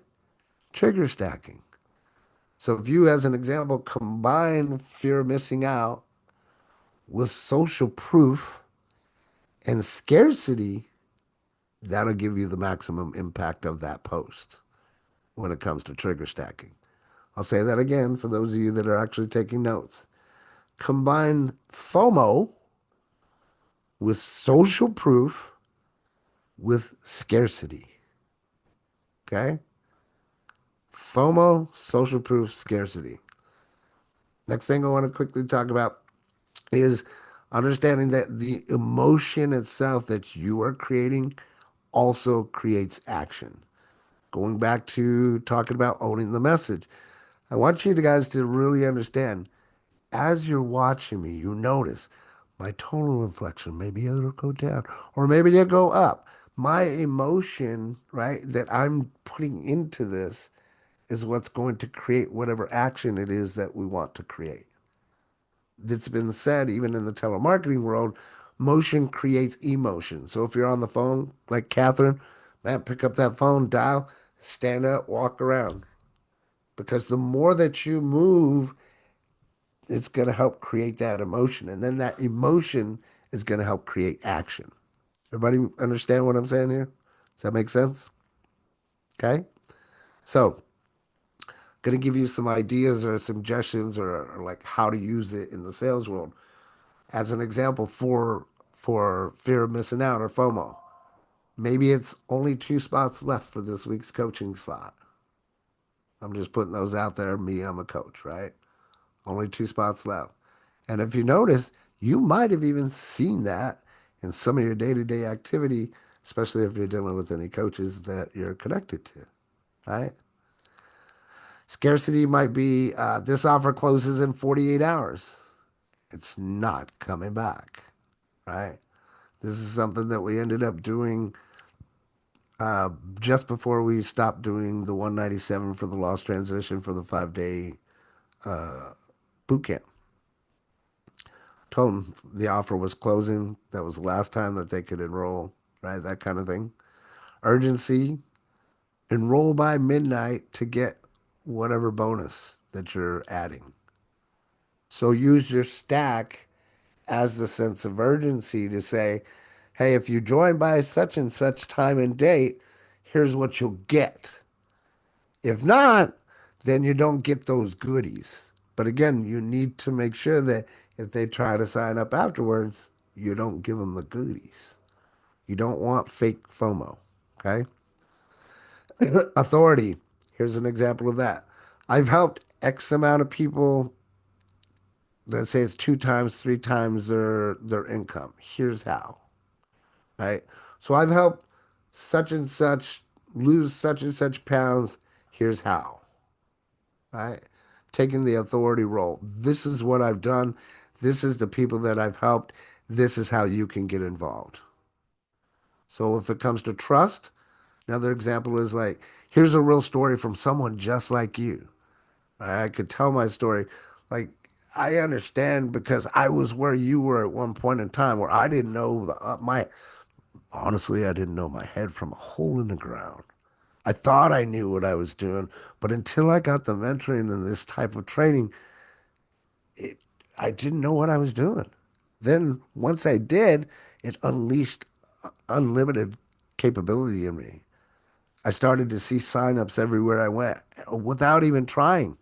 Trigger stacking. So if you, as an example, combine fear of missing out with social proof and scarcity, that'll give you the maximum impact of that post when it comes to trigger stacking. I'll say that again for those of you that are actually taking notes. Combine FOMO with social proof with scarcity. Okay? FOMO, social proof, scarcity. Next thing I want to quickly talk about is understanding that the emotion itself that you are creating also creates action. Going back to talking about owning the message, I want you guys to really understand as you're watching me, you notice my tonal inflection. Maybe it'll go down or maybe it'll go up. My emotion, right, that I'm putting into this is what's going to create whatever action it is that we want to create. It's been said, even in the telemarketing world, motion creates emotion. So if you're on the phone, like Catherine, man, pick up that phone, dial, stand up, walk around. Because the more that you move, it's going to help create that emotion. And then that emotion is going to help create action. Everybody understand what I'm saying here? Does that make sense? Okay. So going to give you some ideas or suggestions or like how to use it in the sales world as an example for fear of missing out or FOMO. Maybe it's only 2 spots left for this week's coaching slot. I'm just putting those out there. Me, I'm a coach, right? Only 2 spots left. And if you notice, you might have even seen that in some of your day-to-day activity, especially if you're dealing with any coaches that you're connected to, right? Scarcity might be this offer closes in 48 hours. It's not coming back, right? This is something that we ended up doing uh, just before we stopped doing the 197 for the lost transition for the 5 day boot camp. Told them the offer was closing. That was the last time that they could enroll, right? That kind of thing. Urgency, enroll by midnight to get whatever bonus that you're adding. So use your stack as the sense of urgency to say, hey, if you join by such and such time and date, here's what you'll get. If not, then you don't get those goodies. But again, you need to make sure that if they try to sign up afterwards, you don't give them the goodies. You don't want fake FOMO. Okay. Authority. Here's an example of that. I've helped X amount of people, let's say it's 2 times, 3 times their income. Here's how. Right. So I've helped such and such lose such and such pounds. Here's how. Right? Taking the authority role. This is what I've done. This is the people that I've helped. This is how you can get involved. So if it comes to trust, another example is like, here's a real story from someone just like you. Right? I could tell my story. Like, I understand because I was where you were at one point in time where I didn't know honestly, I didn't know my head from a hole in the ground. I thought I knew what I was doing, but until I got the mentoring and this type of training, it, I didn't know what I was doing. Then once I did, it unleashed unlimited capability in me. I started to see signups everywhere I went without even trying.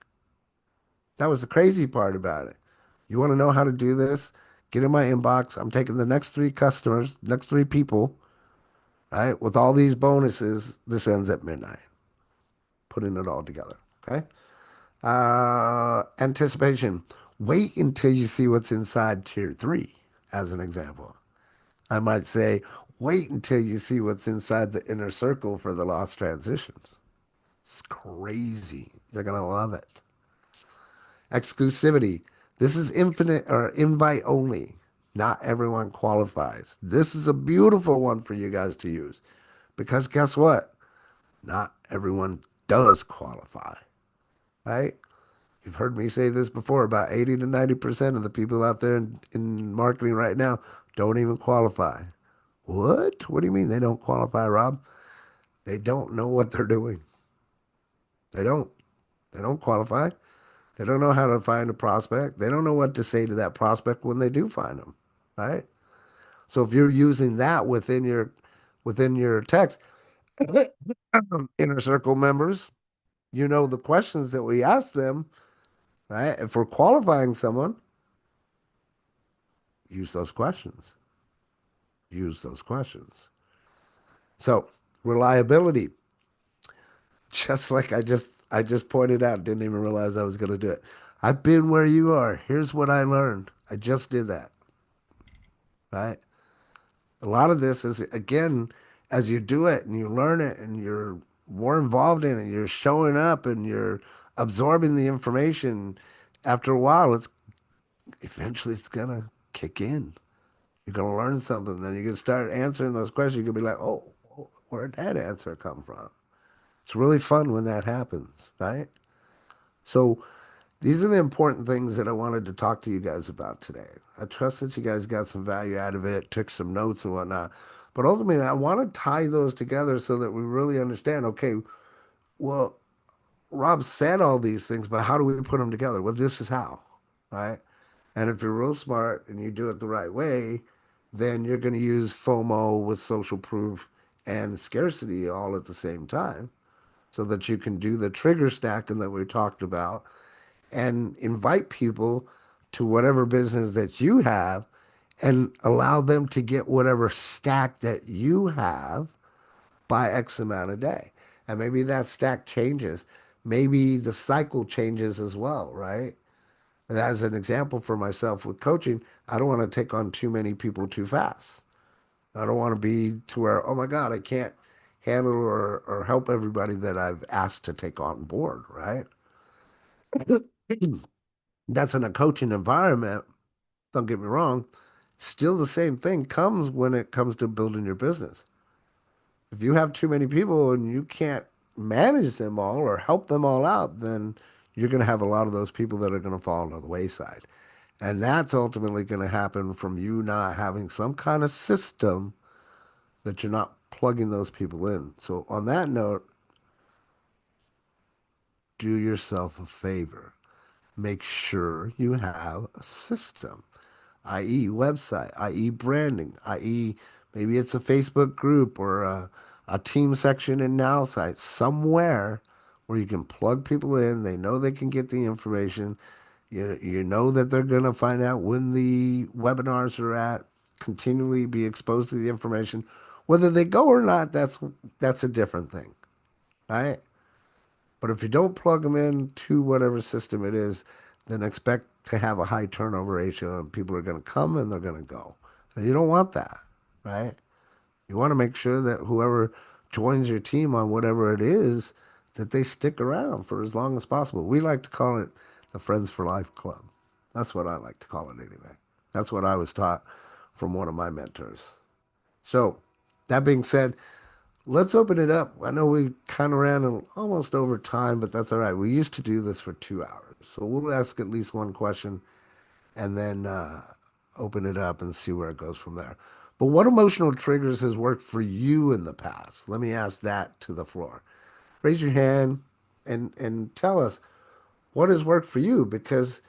That was the crazy part about it. You want to know how to do this? Get in my inbox. I'm taking the next 3 customers, next 3 people, right? With all these bonuses, this ends at midnight. Putting it all together. Okay. Anticipation. Wait until you see what's inside tier 3, as an example. I might say, wait until you see what's inside the inner circle for the lost transitions. It's crazy. You're going to love it. Exclusivity. This is infinite or invite only. Not everyone qualifies. This is a beautiful one for you guys to use because guess what? Not everyone does qualify, right? You've heard me say this before. About 80 to 90% of the people out there in marketing right now don't even qualify. What? What do you mean they don't qualify, Rob? They don't know what they're doing. They don't. They don't qualify. They don't know how to find a prospect. They don't know what to say to that prospect when they do find them, right? So if you're using that within your text, inner circle members, you know the questions that we ask them, right? If we're qualifying someone, use those questions. Use those questions. So reliability, just like I just pointed out, didn't even realize I was going to do it. I've been where you are. Here's what I learned. I just did that, right? A lot of this is again, as you do it and you learn it and you're more involved in it, you're showing up and you're absorbing the information. After a while, it's eventually it's gonna kick in. You're gonna learn something. Then you're gonna start answering those questions. You're gonna be like, "Oh, where'd that answer come from?" It's really fun when that happens, right? So these are the important things that I wanted to talk to you guys about today. I trust that you guys got some value out of it, took some notes and whatnot. But ultimately, I want to tie those together so that we really understand, okay, well, Rob said all these things, but how do we put them together? Well, this is how, right? And if you're real smart and you do it the right way, then you're going to use FOMO with social proof and scarcity all at the same time so that you can do the trigger stacking that we talked about and invite people to whatever business that you have and allow them to get whatever stack that you have by X amount a day. And maybe that stack changes. Maybe the cycle changes as well, right? And as an example for myself with coaching, I don't want to take on too many people too fast. I don't want to be to where, oh my God, I can't handle or help everybody that I've asked to take on board, right? That's in a coaching environment. Don't get me wrong. Still the same thing comes when it comes to building your business. If you have too many people and you can't manage them all or help them all out, then you're going to have a lot of those people that are going to fall to the wayside. And that's ultimately going to happen from you not having some kind of system that you're not plugging those people in. So, on that note, do yourself a favor. Make sure you have a system, i.e., website, i.e., branding, i.e., maybe it's a Facebook group or a team section in Now site, somewhere where you can plug people in. They know they can get the information. You know that they're going to find out when the webinars are at, continually be exposed to the information. Whether they go or not, that's a different thing, right? But if you don't plug them in to whatever system it is, then expect to have a high turnover ratio and people are going to come and they're going to go. And you don't want that, right? You want to make sure that whoever joins your team on whatever it is, that they stick around for as long as possible. We like to call it the Friends for Life Club. That's what I like to call it anyway. That's what I was taught from one of my mentors. So, that being said, let's open it up. I know we kind of ran almost over time, but that's all right. We used to do this for 2 hours. So we'll ask at least one question and then open it up and see where it goes from there. But what emotional triggers has worked for you in the past? Let me ask that to the floor. Raise your hand and tell us what has worked for you, because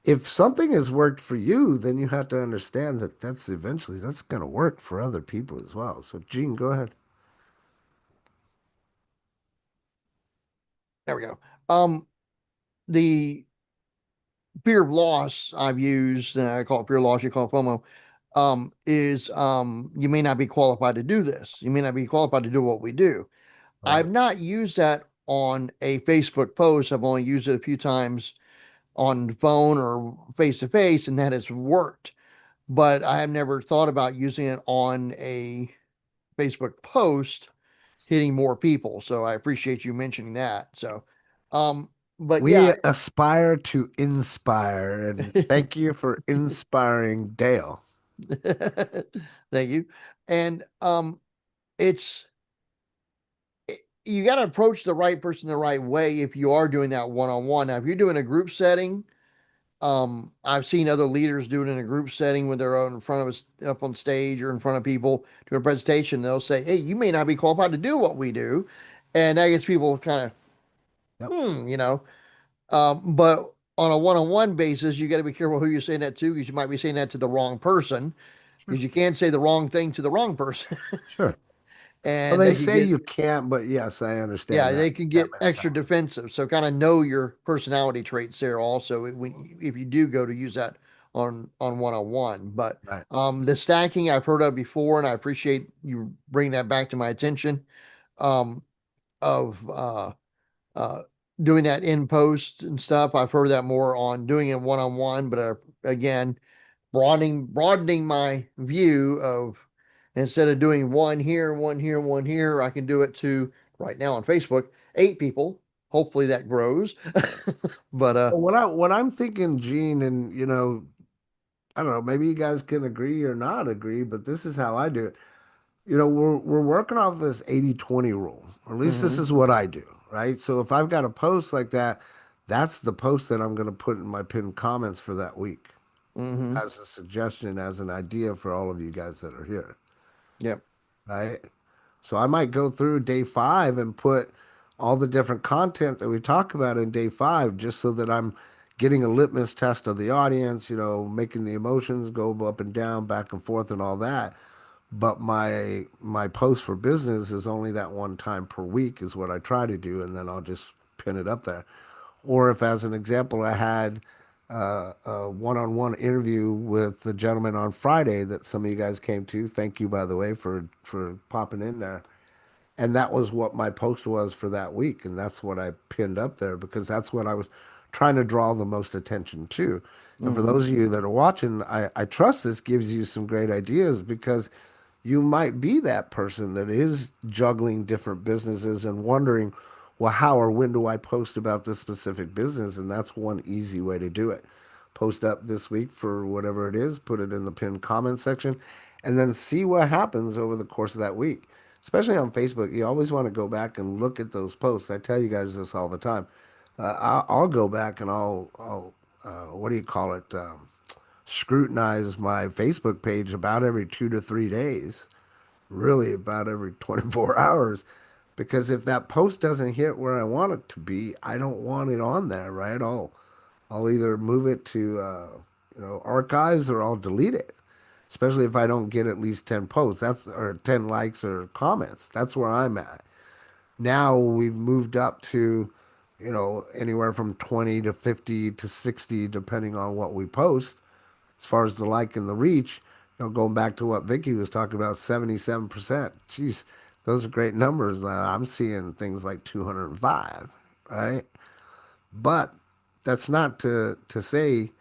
if something has worked for you, then you have to understand that that's going to work for other people as well. So Gene, go ahead. There we go. The fear of loss I've used, I call it fear of loss, you call it FOMO, is you may not be qualified to do this. You may not be qualified to do what we do. Love I've it. not used that on a Facebook post. I've only used it a few times on the phone or face to face, and that has worked. But I have never thought about using it on a Facebook post hitting more people. So I appreciate you mentioning that. So, but We yeah, aspire to inspire, and thank you for inspiring Dale. thank you. And it's you got to approach the right person the right way if you are doing that one on one. Now, if you're doing a group setting, I've seen other leaders do it in a group setting when they're in front of us up on stage or in front of people doing a presentation. They'll say, "Hey, you may not be qualified to do what we do," and that gets people kind of, Yep. you know. But on a one-on-one basis, you got to be careful who you're saying that to because you might be saying that to the wrong person Sure. because you can't say the wrong thing to the wrong person, Sure. Well, and they they could say get you can't, but yes, I understand yeah, they can that get extra mentality. defensive. So kind of know your personality traits there also when if you do go to use that on one on one. But Right. the stacking I've heard of before, and I appreciate you bringing that back to my attention. Um, of uh, doing that in post and stuff. I've heard that more on doing it one on one, but again, broadening my view of instead of doing one here, one here, one here, I can do it to right now on Facebook, 8 people. Hopefully that grows. But Well, what I'm thinking, Gene, and I don't know, maybe you guys can agree or not agree, but this is how I do it. We're working off this 80-20 rule, or at least this mhm, is what I do, right? So if I've got a post like that, that's the post that I'm going to put in my pinned comments for that week mhm, as a suggestion, as an idea for all of you guys that are here, yep, right? So I might go through day 5 and put all the different content that we talk about in day 5, just so that I'm getting a litmus test of the audience, making the emotions go up and down, back and forth, and all that. But my post for business is only that one time per week is what I try to do, and then I'll just pin it up there. Or if, as an example, I had a one-on-one interview with the gentleman on Friday that some of you guys came to. Thank you, by the way, for popping in there. And that was what my post was for that week. And that's what I pinned up there because that's what I was trying to draw the most attention to. And for Hmm. those of you that are watching, I trust this gives you some great ideas because you might be that person that is juggling different businesses and wondering, well, how or when do I post about this specific business? And that's one easy way to do it. Post up this week for whatever it is, put it in the pinned comment section, and then see what happens over the course of that week. Especially on Facebook, you always want to go back and look at those posts. I tell you guys this all the time. I'll go back and I'll what do you call it? Scrutinize my Facebook page about every 2 to 3 days, really about every 24 hours. Because if that post doesn't hit where I want it to be, I don't want it on there, right? I'll either move it to archives or I'll delete it. Especially if I don't get at least 10 posts, that's or 10 likes or comments. That's where I'm at. Now we've moved up to, anywhere from 20 to 50 to 60 depending on what we post as far as the like and the reach, going back to what Vicky was talking about, 77%. Jeez, those are great numbers. I'm seeing things like 205, right? But that's not to say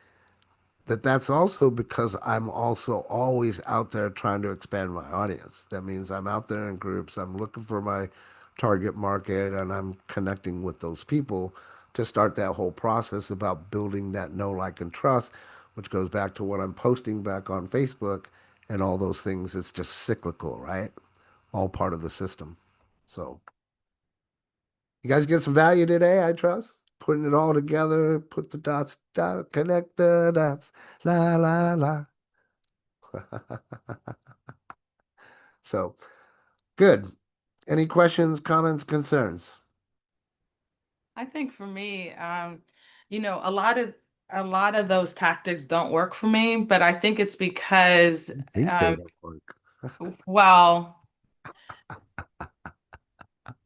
that that's also because I'm also always out there trying to expand my audience. That means I'm out there in groups, I'm looking for my target market, and I'm connecting with those people to start that whole process about building that know, like, and trust, which goes back to what I'm posting back on Facebook and all those things. It's just cyclical, right? All part of the system. So, you guys get some value today, I trust. Putting it all together, put the dots, connect the dots, la la la. So good. Any questions, comments, concerns? I think for me, a lot of those tactics don't work for me, but I think it's because, I think they um, don't work. well,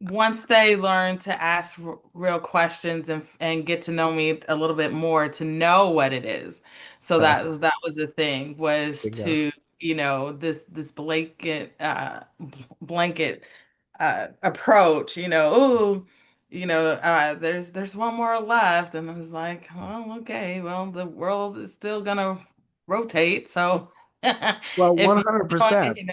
once they learn to ask real questions and get to know me a little bit more to know what it is. So that was the thing, was There you go. to, this blanket approach, oh, there's one more left. And I was like, well, okay, well, the world is still gonna rotate. So Well, if you join, 100%.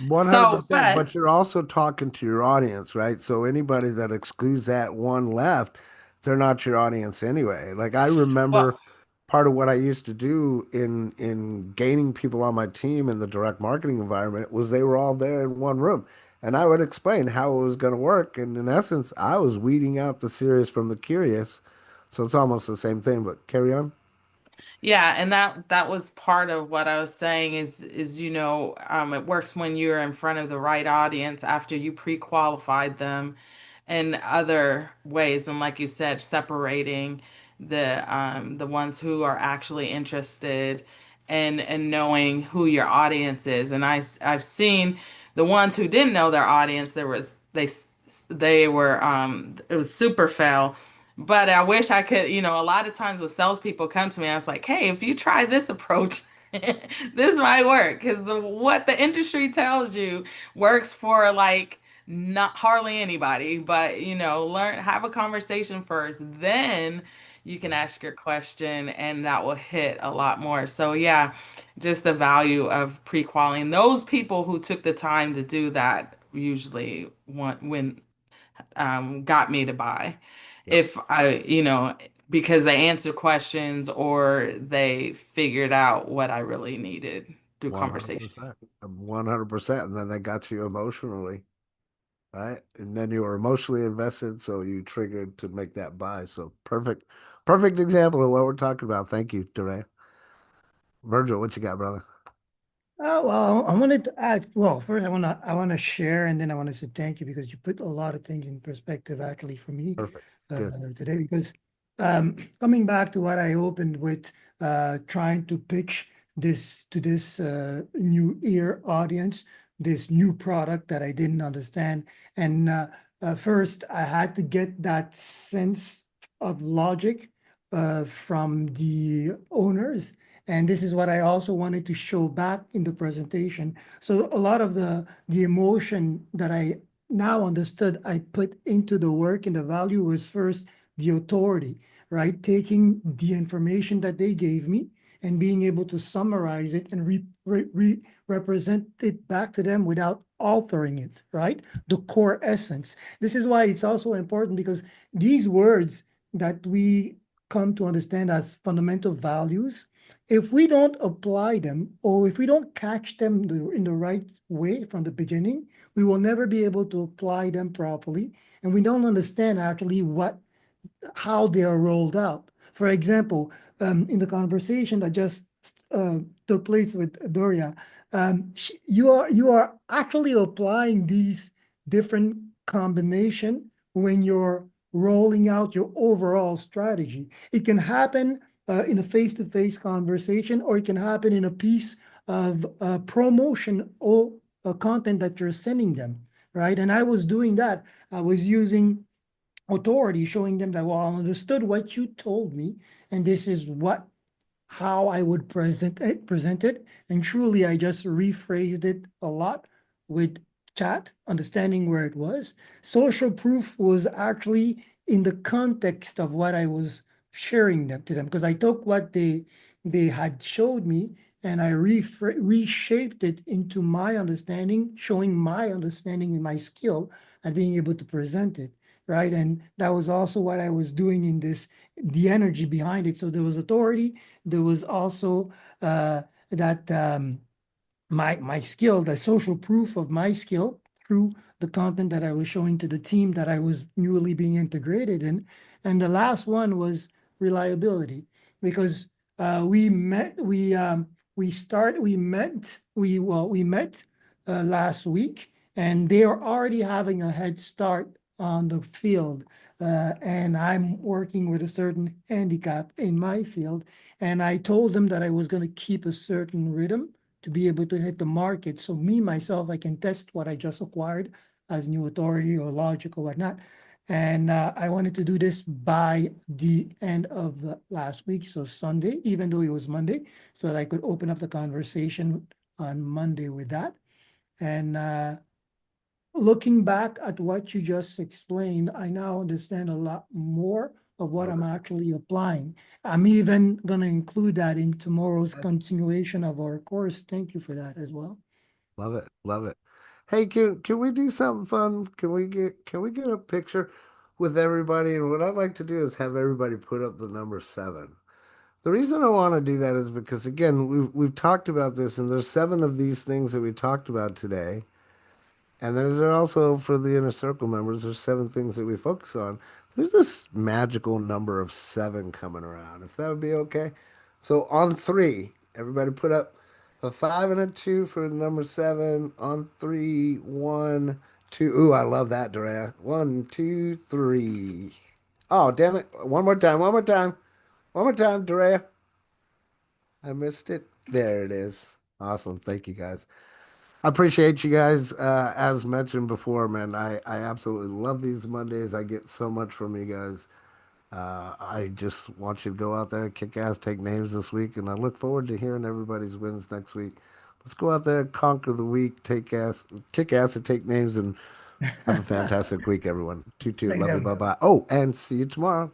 so, 100%, but but you're also talking to your audience, right? So anybody that excludes that one left, they're not your audience anyway. Like I remember well, part of what I used to do in gaining people on my team in the direct marketing environment was they were all there in one room. And I would explain how it was going to work. And in essence, I was weeding out the serious from the curious. So it's almost the same thing, but carry on. yeah, and that was part of what I was saying is it works when you're in front of the right audience after you pre-qualified them in other ways, and like you said, separating the ones who are actually interested and knowing who your audience is. And I've seen the ones who didn't know their audience. They were it was super fail. But I wish I could, a lot of times when salespeople come to me, I was like, hey, if you try this approach, this might work. Because what the industry tells you works for like not hardly anybody. But, have a conversation first. Then you can ask your question and that will hit a lot more. So, yeah, just the value of pre-qualing. Those people who took the time to do that usually got me to buy. Yep. If because they answered questions or they figured out what I really needed through conversation. 100%. 100%. And then they got you emotionally, right? And then you were emotionally invested, so you triggered to make that buy. So perfect, perfect example of what we're talking about. Thank you, DeRay. Virgil, what you got, brother? Oh, well, I wanted to add, well, first I wanna share and then I want to say thank you because you put a lot of things in perspective actually for me Perfect. Good. today because coming back to what I opened with trying to pitch this to this new ear audience, this new product that I didn't understand. And first I had to get that sense of logic from the owners. And this is what I also wanted to show back in the presentation. So a lot of the emotion that I now understood I put into the work, and the value was first the authority, right? Taking the information that they gave me and being able to summarize it and represent it back to them without altering it, right? The core essence. This is why it's also important, because these words that we come to understand as fundamental values, if we don't apply them, or if we don't catch them in the right way from the beginning, we will never be able to apply them properly. And we don't understand actually how they are rolled out. For example, in the conversation that just took place with Doria, you are actually applying these different combination when you're rolling out your overall strategy. It can happen in a face-to-face conversation, or it can happen in a piece of promotion or content that you're sending them, right? And I was doing that. I was using authority, showing them that, well, I understood what you told me, and this is how I would present it. And truly, I just rephrased it a lot with chat, understanding where it was. Social proof was actually in the context of what I was sharing them to them, because I took what they had showed me and I reshaped it into my understanding, showing my understanding and my skill at being able to present it, right? And that was also what I was doing in this, the energy behind it. So there was authority, there was also that my skill, the social proof of my skill through the content that I was showing to the team that I was newly being integrated in. And the last one was reliability, because we met, we met last week, and they are already having a head start on the field. And I'm working with a certain handicap in my field. And I told them that I was going to keep a certain rhythm to be able to hit the market. So me, myself, I can test what I just acquired as new authority or logic or whatnot. And I wanted to do this by the end of the last week, so Sunday, even though it was Monday, so that I could open up the conversation on Monday with that. And looking back at what you just explained, I now understand a lot more of what Love I'm it. actually applying. I'm even going to include that in tomorrow's continuation of our course. Thank you for that as well. Love it. Love it. Hey, can we do something fun? Can we get a picture with everybody? And what I'd like to do is have everybody put up the number 7. The reason I want to do that is because again, we've talked about this, and there's 7 of these things that we talked about today. And there's also for the inner circle members, there's 7 things that we focus on. There's this magical number of 7 coming around, if that would be okay. So on 3, everybody put up a 5 and a 2 for number 7. On 3, 1, 2. Ooh, I love that, Drea. 1, 2, 3. Oh, damn it. One more time, one more time. One more time, Drea. I missed it. There it is. Awesome. Thank you guys. I appreciate you guys. As mentioned before, man, I absolutely love these Mondays. I get so much from you guys. I just want you to go out there, kick ass, take names this week, and I look forward to hearing everybody's wins next week. Let's go out there, conquer the week, take ass, kick ass, and take names, and have a fantastic week, everyone. Toot toot, Thank love you, them. bye bye. Oh, and see you tomorrow.